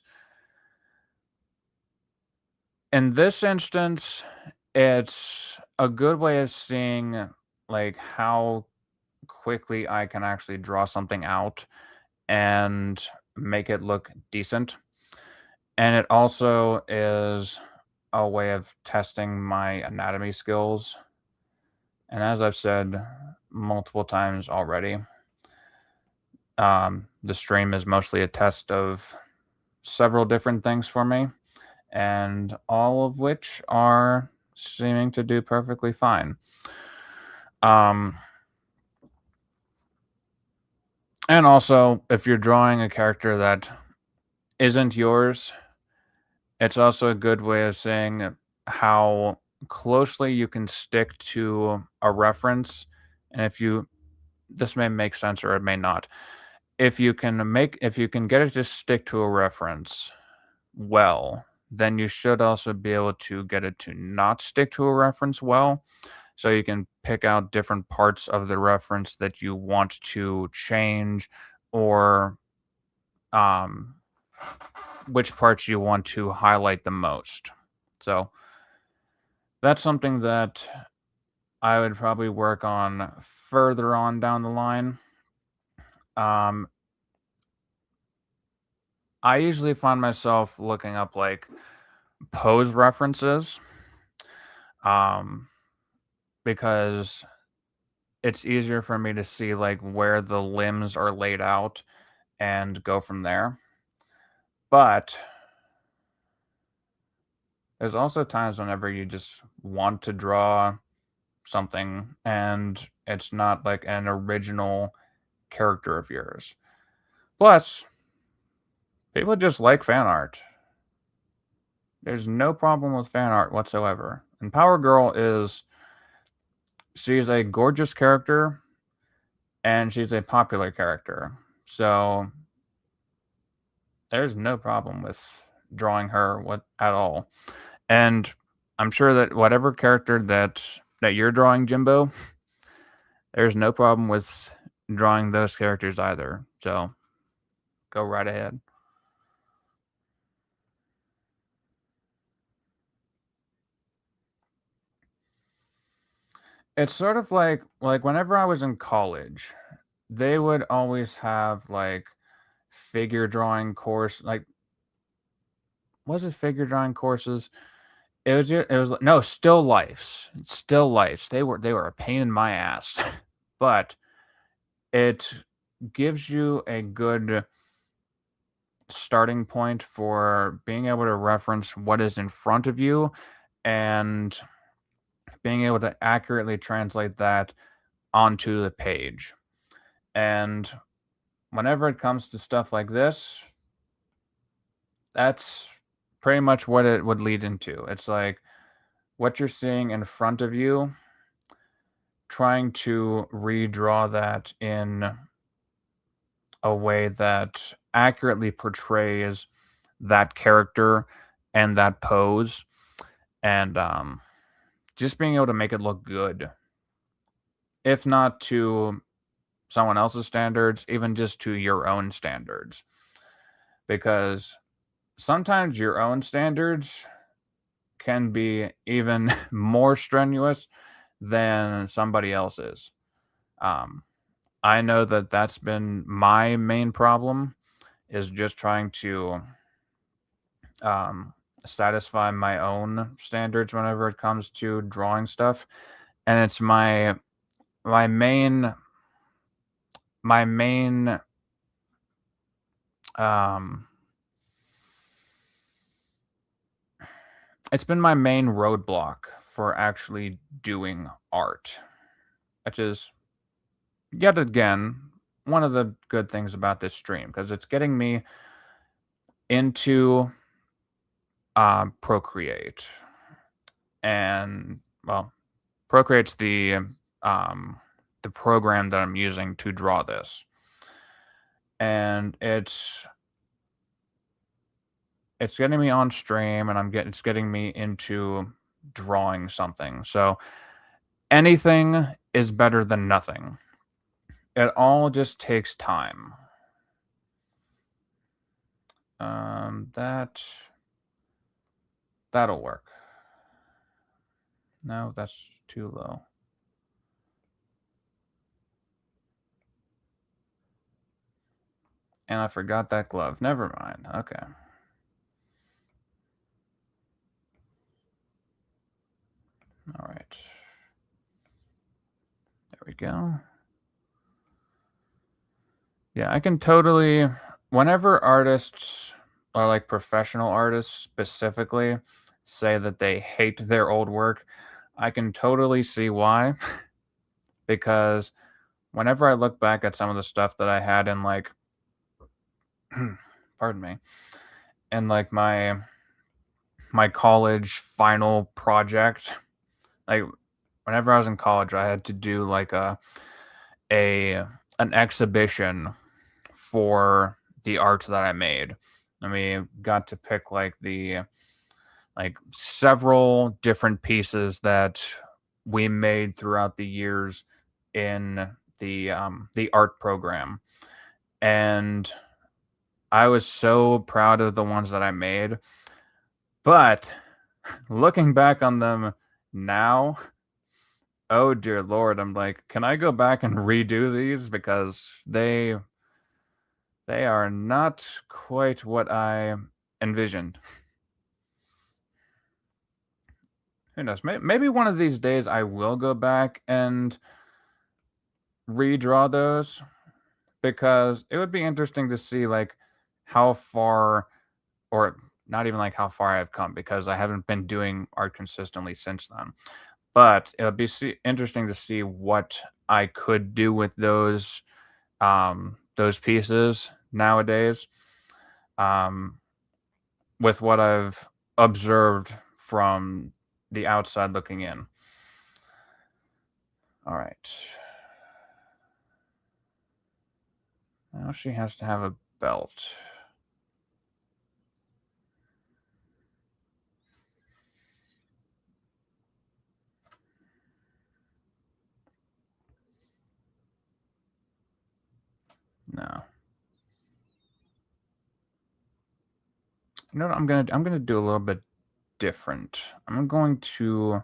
in this instance, it's a good way of seeing like how quickly I can actually draw something out and make it look decent. And it also is a way of testing my anatomy skills. And as I've said multiple times already, the stream is mostly a test of several different things for me, and all of which are seeming to do perfectly fine. Um, and also, if you're drawing a character that isn't yours, it's also a good way of saying how closely you can stick to a reference. And if you, this may make sense or it may not. If you can get it to stick to a reference well, then you should also be able to get it to not stick to a reference well. So you can pick out different parts of the reference that you want to change or um, which parts you want to highlight the most. So that's something that I would probably work on further on down the line. Um, I usually find myself looking up like pose references um, because it's easier for me to see like where the limbs are laid out and go from there. But there's also times whenever you just want to draw something and it's not like an original character of yours. Plus, people just like fan art. There's no problem with fan art whatsoever. And Power Girl is she's a gorgeous character and she's a popular character. So there's no problem with drawing her what at all. And I'm sure that whatever character that you're drawing, Jimbo, there's no problem with drawing those characters either. So go right ahead. It's sort of like whenever I was in college, they would always have like figure drawing course. Like was it figure drawing courses? It was no still lifes. Still lifes. They were a pain in my ass, but it gives you a good starting point for being able to reference what is in front of you and being able to accurately translate that onto the page. And whenever it comes to stuff like this, that's pretty much what it would lead into. It's like what you're seeing in front of you, trying to redraw that in a way that accurately portrays that character and that pose and just being able to make it look good, if not to someone else's standards, even just to your own standards. Because sometimes your own standards can be even more strenuous than somebody else's. Um, I know that that's been my main problem is just trying to um, satisfy my own standards whenever it comes to drawing stuff, and it's my main my main um it's been my main roadblock for actually doing art, which is yet again one of the good things about this stream because it's getting me into Procreate, and well, Procreate's um, the program that I'm using to draw this, and it's getting me on stream, and it's getting me into drawing something. So anything is better than nothing. It all just takes time. That'll work. No, that's Too low. And I forgot that glove. Never mind. Okay. All right. There we go. Yeah, I can totally. Whenever artists, or like professional artists specifically, say that they hate their old work, I can totally see why. Because whenever I look back at some of the stuff that I had in like, pardon me, in like my college final project, like whenever I was in college, I had to do like a an exhibition for the art that I made. And we got to pick like several different pieces that we made throughout the years in the art program. And I was so proud of the ones that I made. But looking back on them now, oh dear lord, I'm like, can I go back and redo these because they are not quite what I envisioned. Who knows? Maybe one of these days I will go back and redraw those because it would be interesting to see like how far, or not even like how far I've come because I haven't been doing art consistently since then. But it would be interesting to see what I could do with those pieces nowadays, um, with what I've observed from the outside looking in. All right. Now she has to have a belt. No. You know what I'm gonna do a little bit different. I'm going to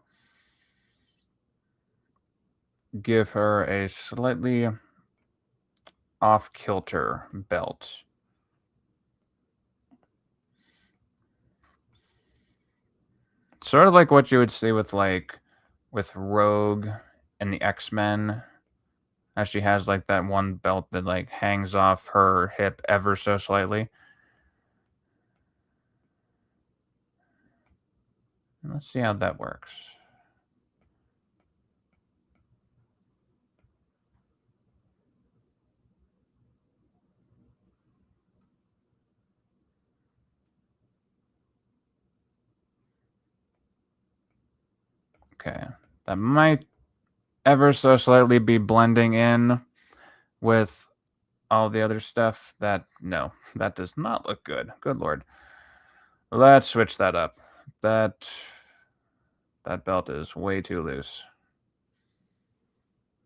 give her a slightly off kilter belt. Sort of like what you would see with with Rogue and the X-Men. As she has like that one belt that like hangs off her hip ever so slightly. Let's see how that works. Okay. That might ever so slightly be blending in with all the other stuff. No, that does not look good. Good lord. Let's switch that up. That belt is way too loose.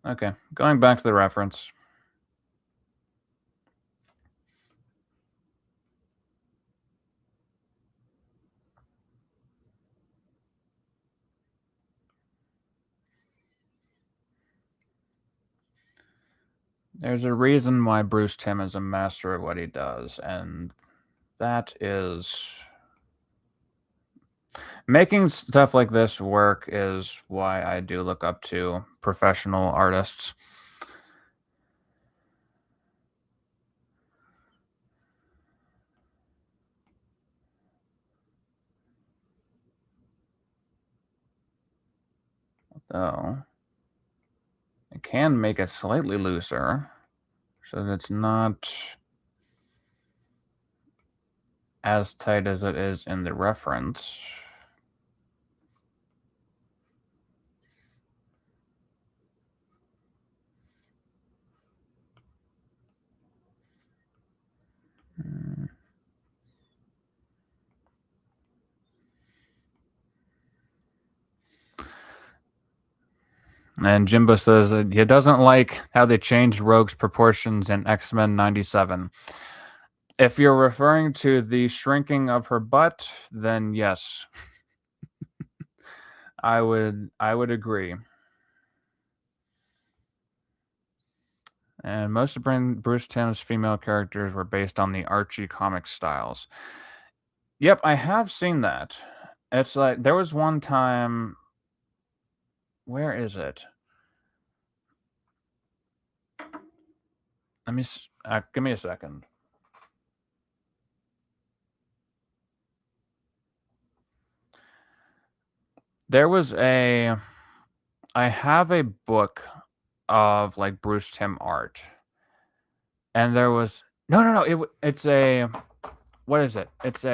Okay, going back to the reference. There's a reason why Bruce Timm is a master at what he does, and that is making stuff like this work is why I do look up to professional artists. Though I can make it slightly looser so that it's not as tight as it is in the reference. And Jimbo says he doesn't like how they changed Rogue's proportions in X-Men 97. If you're referring to the shrinking of her butt, then yes. I would agree. And most of Bruce Timm's female characters were based on the Archie comic styles. Yep, I have seen that. It's like there was one time. Where is it? Give me a second. There was a. I have a book of like Bruce Timm art, and there was no. It's a what is it? It's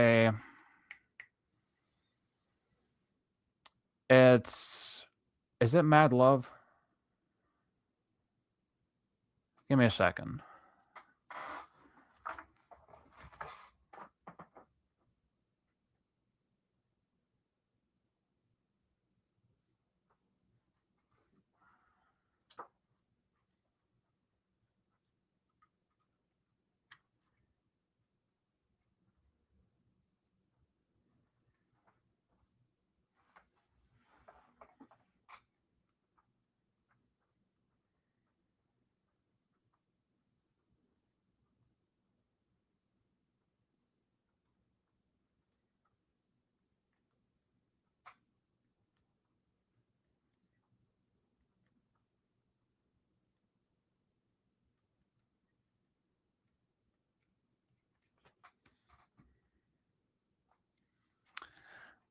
is it Mad Love? Give me a second.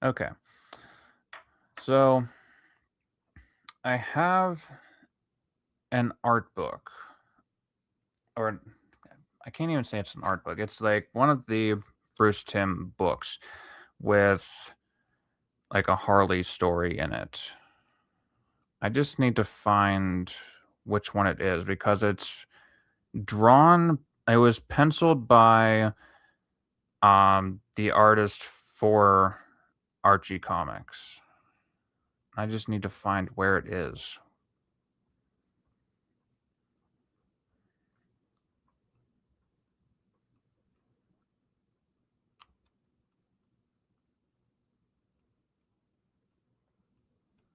Okay. So I have an art book, or I can't even say it's an art book. It's like one of the Bruce Timm books with like a Harley story in it. I just need to find which one it is because it's drawn. It was penciled by the artist for Archie Comics. I just need to find where it is.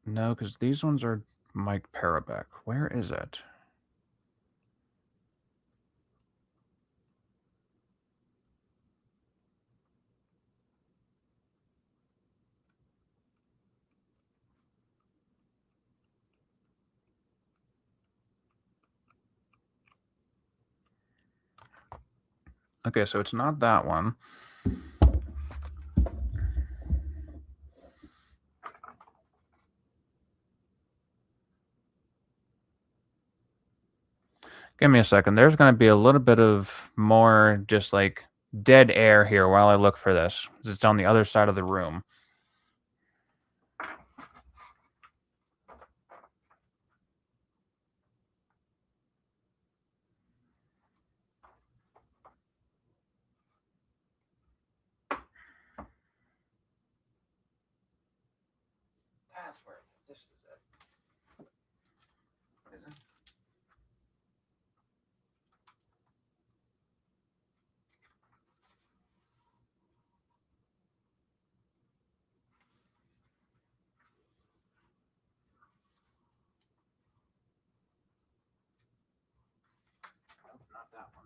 No, because these ones are Mike Parabeck. Where is it? Okay, so it's not that one. Give me a second. There's going to be a little bit of more just like dead air here while I look for this. It's on the other side of the room. Password. This is it. What is it? Nope, not that one.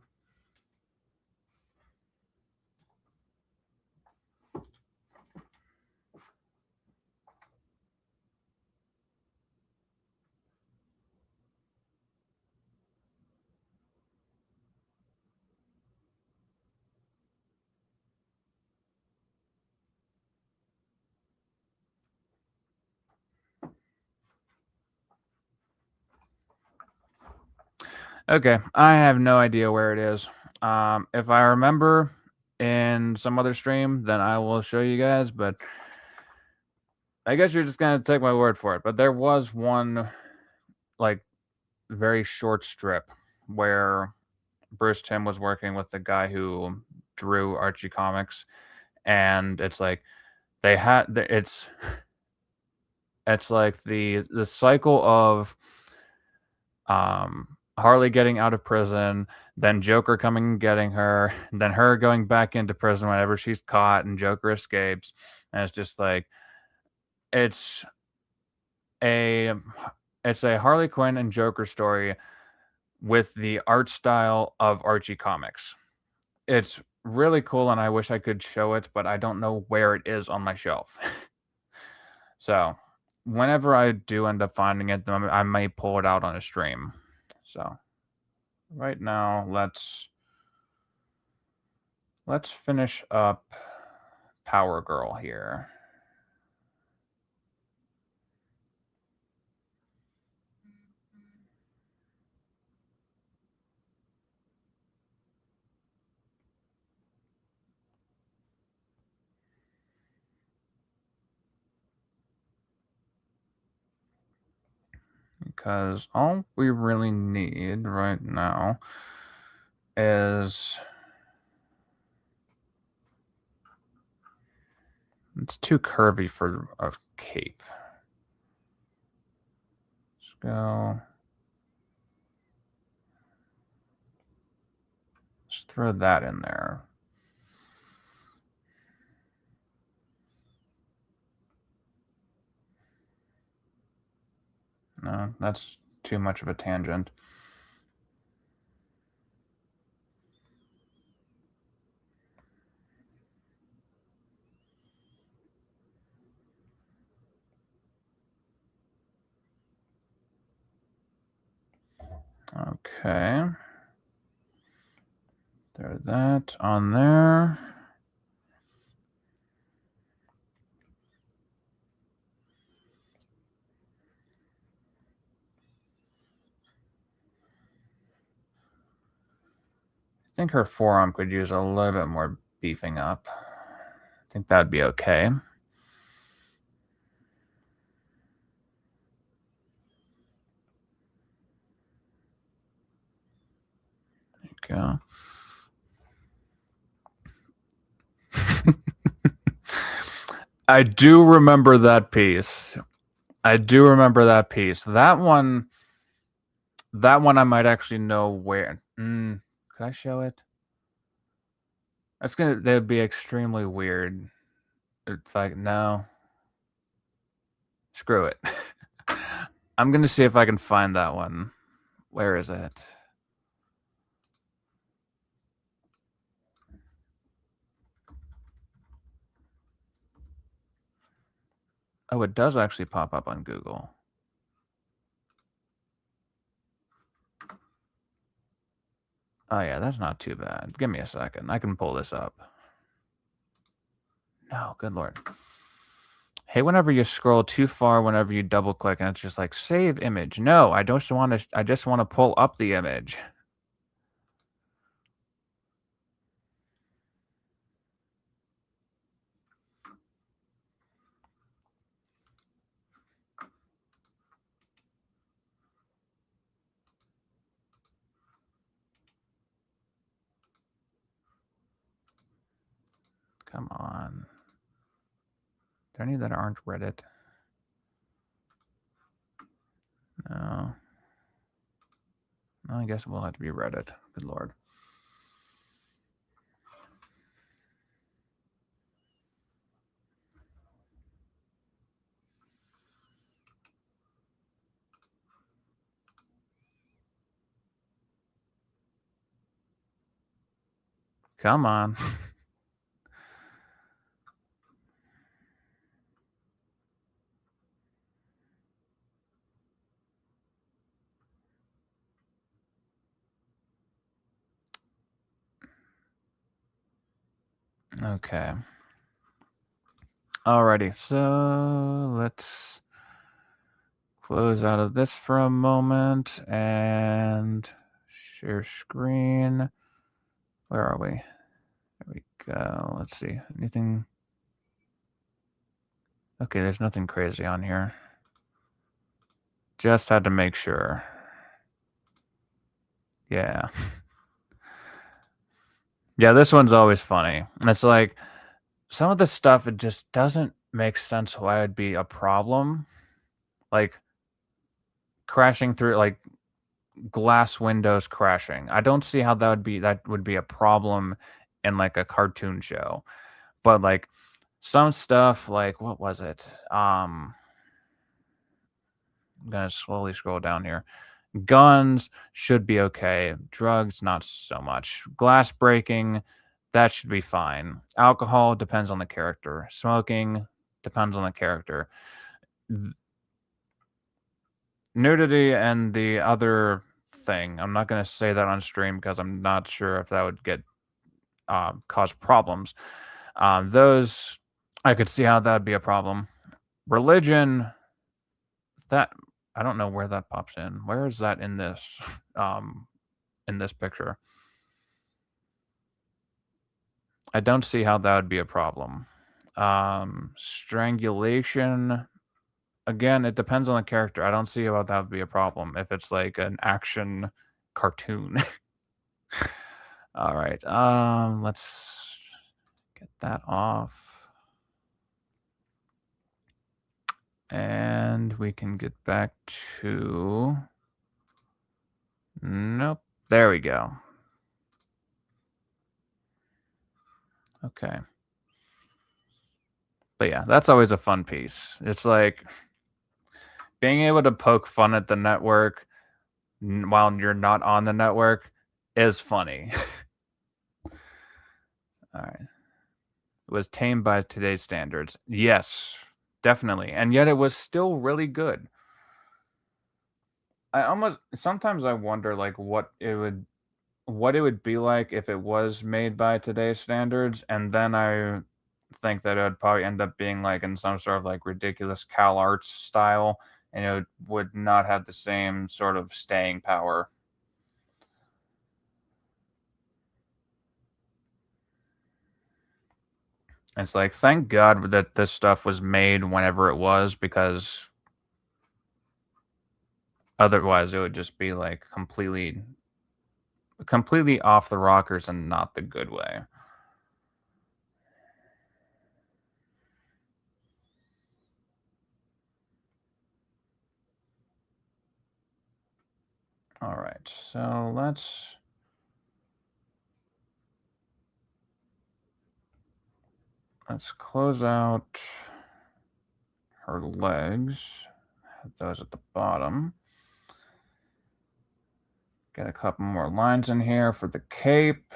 Okay, I have no idea where it is. If I remember in some other stream, then I will show you guys. But I guess you're just gonna take my word for it. But there was one like very short strip where Bruce Timm was working with the guy who drew Archie comics, and it's like they had it's like the cycle of Harley getting out of prison, then Joker coming and getting her, then her going back into prison whenever she's caught, and Joker escapes, and it's just like it's a it's a Harley Quinn and Joker story with the art style of Archie Comics. It's really cool, and I wish I could show it, but I don't know where it is on my shelf. So, whenever I do end up finding it, then I may pull it out on a stream. So, right now, let's finish up Power Girl here. Because all we really need right now is it's too curvy for a cape. Let's go. Let's throw that in there. No, that's too much of a tangent. Okay. Throw that on there. I think her forearm could use a little bit more beefing up. I think that'd be okay. There you go. I do remember that piece. That one I might actually know where. Could I show it? That would be extremely weird. It's like, no. Screw it. I'm gonna see if I can find that one. Where is it? Oh, it does actually pop up on Google. Oh yeah, that's not too bad. Give me a second. I can pull this up. No, good lord. Hey, whenever you scroll too far, whenever you double click, and it's just like save image. No, I just want to pull up the image. Come on. Are there any that aren't Reddit? No. No, I guess it will have to be Reddit. Good lord. Come on. Okay. Alrighty, so let's close out of this for a moment and share screen. Where are we? There we go. Let's see. Anything? Okay, there's nothing crazy on here. Just had to make sure. Yeah. Yeah, this one's always funny. And it's like some of the stuff, it just doesn't make sense why it'd be a problem. Like crashing through, like glass windows crashing. I don't see how that would be a problem in like a cartoon show. But like some stuff, like what was it? I'm gonna slowly scroll down here. Guns should be okay. Drugs, not so much. Glass breaking, that should be fine. Alcohol depends on the character. Smoking depends on the character. Nudity and the other thing, I'm not going to say that on stream because I'm not sure if that would get cause problems. Those, I could see how that would be a problem. Religion, that I don't know where that pops in. Where is that in this in this picture? I don't see how that would be a problem. Strangulation, again, it depends on the character. I don't see how that would be a problem if it's like an action cartoon. All right. Let's get that off. And we can get back to... Nope. There we go. Okay. But yeah, that's always a fun piece. It's like being able to poke fun at the network while you're not on the network is funny. All right. It was tamed by today's standards. Yes, definitely. And yet it was still really good. Sometimes I wonder like what it would be like if it was made by today's standards, and then I think that it would probably end up being like in some sort of like ridiculous Cal Arts style, and it would not have the same sort of staying power. It's like, thank God that this stuff was made whenever it was, because otherwise it would just be like completely off the rockers and not the good way. All right, so let's close out her legs. Have those at the bottom. Get a couple more lines in here for the cape.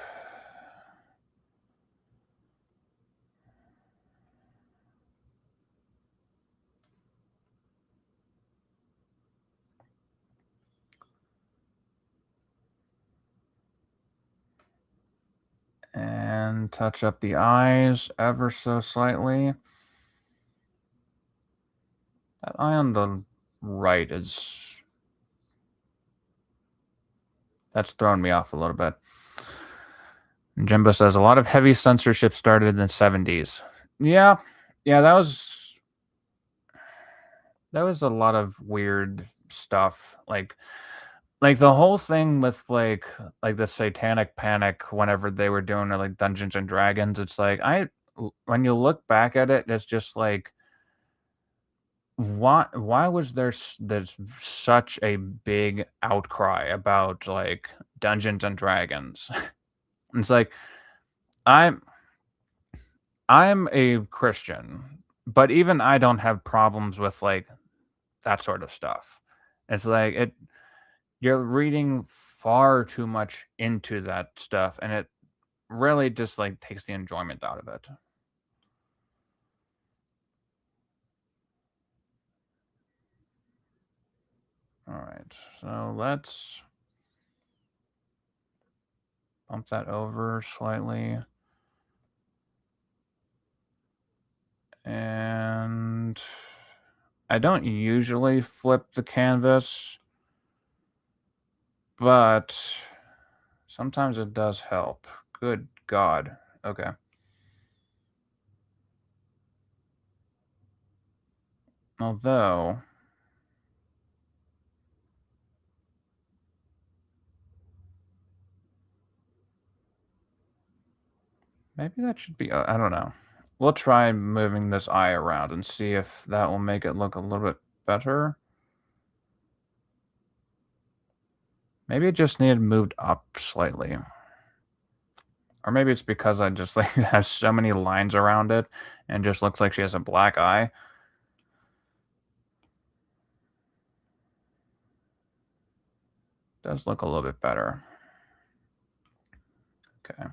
And touch up the eyes ever so slightly. That eye on the right that's throwing me off a little bit. And Jimbo says a lot of heavy censorship started in the 70s. Yeah, that was a lot of weird stuff. Like the whole thing with like the Satanic Panic whenever they were doing like Dungeons and Dragons. It's like when you look back at it, it's just like why was there's such a big outcry about like Dungeons and Dragons? It's like I'm a Christian, but even I don't have problems with like that sort of stuff. It's like you're reading far too much into that stuff, and it really just like takes the enjoyment out of it. All right, so let's bump that over slightly. And I don't usually flip the canvas, but sometimes it does help. Good God. Okay. Although, maybe that should be, I don't know. We'll try moving this eye around and see if that will make it look a little bit better. Maybe it just needed moved up slightly. Or maybe it's because I just like has so many lines around it and just looks like she has a black eye. Does look a little bit better. Okay.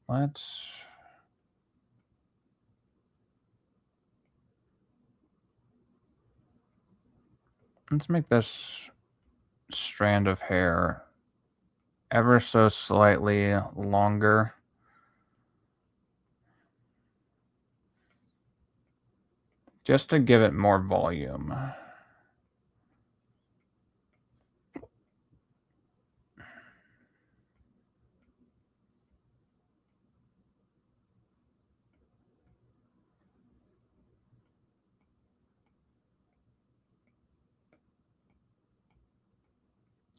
Let's make this strand of hair ever so slightly longer. Just to give it more volume.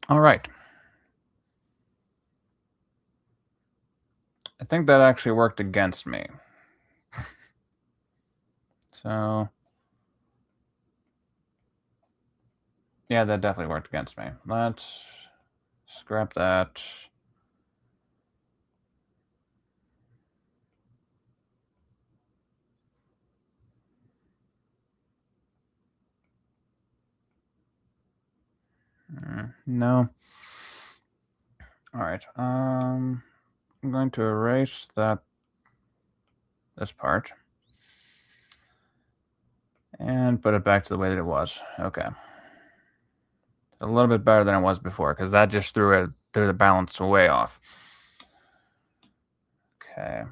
All right. I think that actually worked against me. So, yeah, that definitely worked against me. Let's scrap that. No. All right. I'm going to erase this part and put it back to the way that it was. Okay. A little bit better than it was before because that just threw the balance way off. Okay.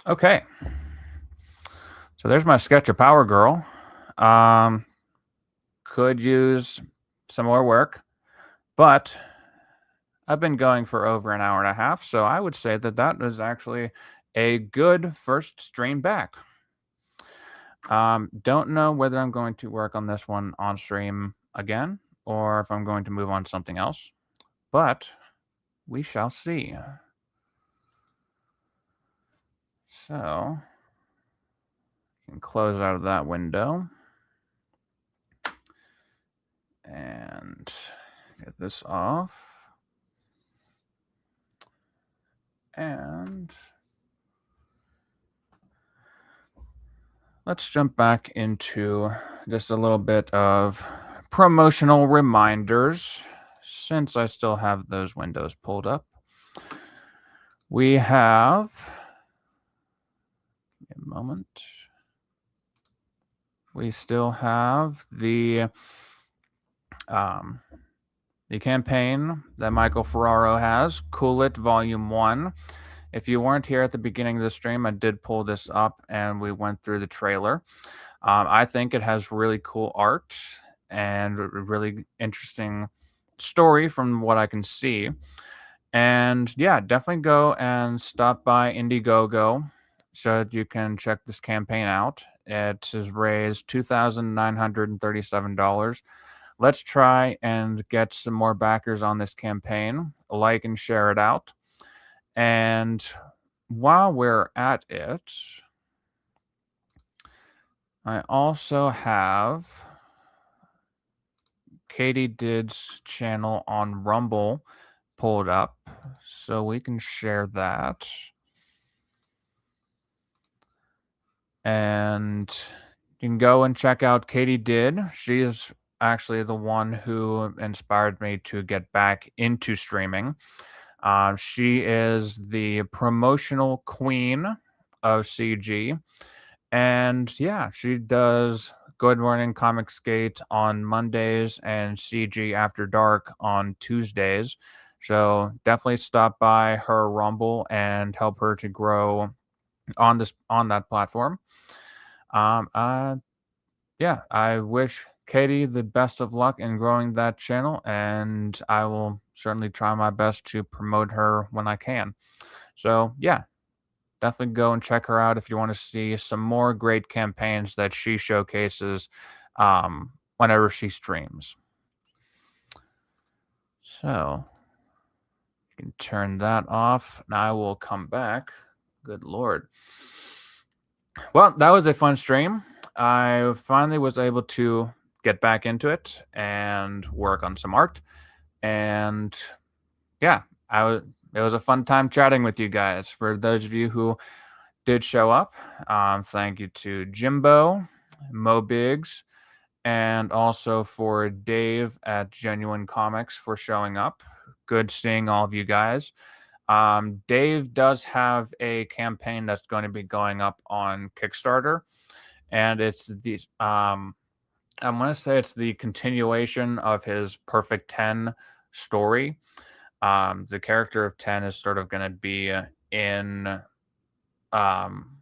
Okay. So there's my sketch of Power Girl. Could use some more work, but I've been going for over an hour and a half, so I would say that that is actually a good first stream back. Don't know whether I'm going to work on this one on stream again or if I'm going to move on to something else, but we shall see. So, you can close out of that window and get this off. And let's jump back into just a little bit of promotional reminders since I still have those windows pulled up. We have a moment. We still have the campaign that Michael Ferraro has, Cool It Volume 1. If you weren't here at the beginning of the stream, I did pull this up and we went through the trailer. I think it has really cool art and a really interesting story from what I can see. And yeah, definitely go and stop by Indiegogo so that you can check this campaign out. It has raised $2,937. Let's try and get some more backers on this campaign. Like and share it out. And while we're at it, I also have Katydid's channel on Rumble pulled up, so we can share that. And you can go and check out Katydid. She is actually the one who inspired me to get back into streaming. She is the promotional queen of CG. And yeah, she does Good Morning Comic Skate on Mondays and CG After Dark on Tuesdays. So definitely stop by her Rumble and help her to grow on that platform. Yeah, I wish Katie the best of luck in growing that channel, and I will certainly try my best to promote her when I can. So yeah, definitely go and check her out if you want to see some more great campaigns that she showcases whenever she streams. So you can turn that off, and I will come back. Good Lord. Well, that was a fun stream. I finally was able to get back into it and work on some art. And yeah, it was a fun time chatting with you guys. For those of you who did show up, thank you to Jimbo, Mo Biggs, and also for Dave at Genuine Comics for showing up. Good seeing all of you guys. Dave does have a campaign that's going to be going up on Kickstarter, and it's the I want to say it's the continuation of his Perfect 10 story. The character of 10 is sort of going to be in um,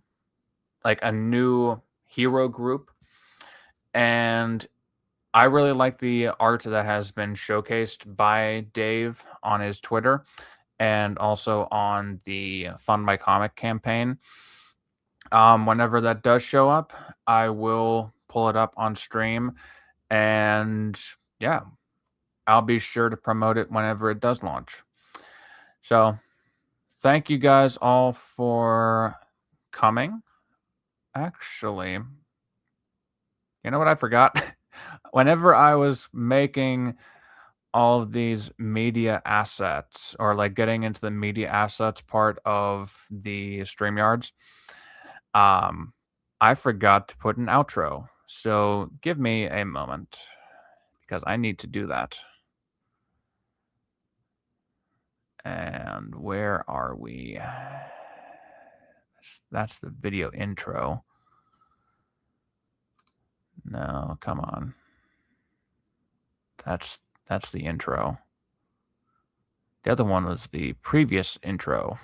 like a new hero group. And I really like the art that has been showcased by Dave on his Twitter and also on the Fund My Comic campaign. Whenever that does show up, I will pull it up on stream, and yeah, I'll be sure to promote it whenever it does launch. So, thank you guys all for coming. Actually, you know what I forgot? Whenever I was making all of these media assets, or like getting into the media assets part of the StreamYards, I forgot to put an outro. So give me a moment because I need to do that. And where are we? That's the video intro. No, come on. That's the intro. The other one was the previous intro.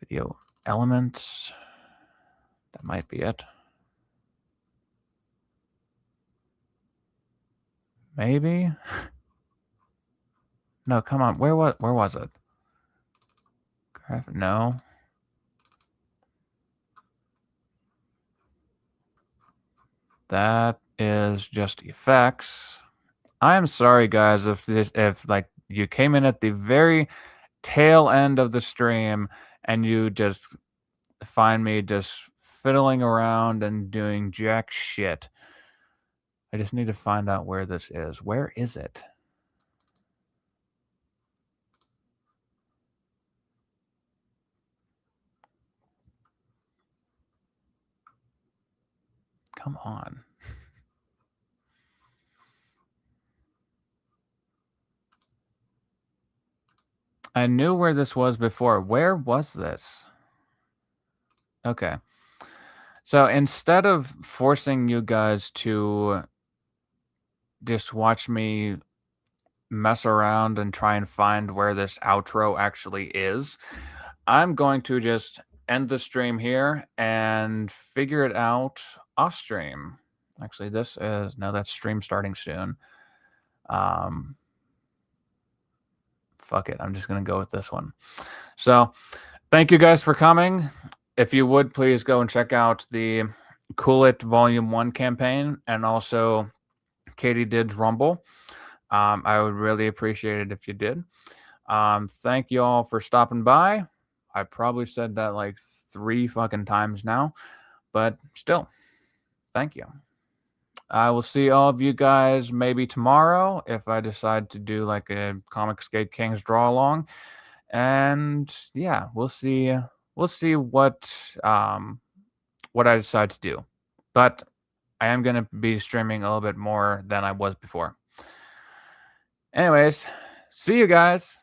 Video elements. That might be it. Maybe. No, come on. Where was it? No. That is just effects. I am sorry, guys, if like you came in at the very tail end of the stream and you just find me just fiddling around and doing jack shit. I just need to find out where this is. Where is it? Come on. I knew where this was before. Where was this? Okay. So instead of forcing you guys to just watch me mess around and try and find where this outro actually is, I'm going to just end the stream here and figure it out off stream. Actually, that's stream starting soon. Fuck it. I'm just going to go with this one. So thank you guys for coming. If you would, please go and check out the Cool It Volume 1 campaign and also Katie Did's Rumble. I would really appreciate it if you did. Thank you all for stopping by. I probably said that like 3 fucking times now, but still, thank you. I will see all of you guys maybe tomorrow if I decide to do like a Comicsgate Kings draw along. And yeah, we'll see what I decide to do. But I am going to be streaming a little bit more than I was before. Anyways, see you guys.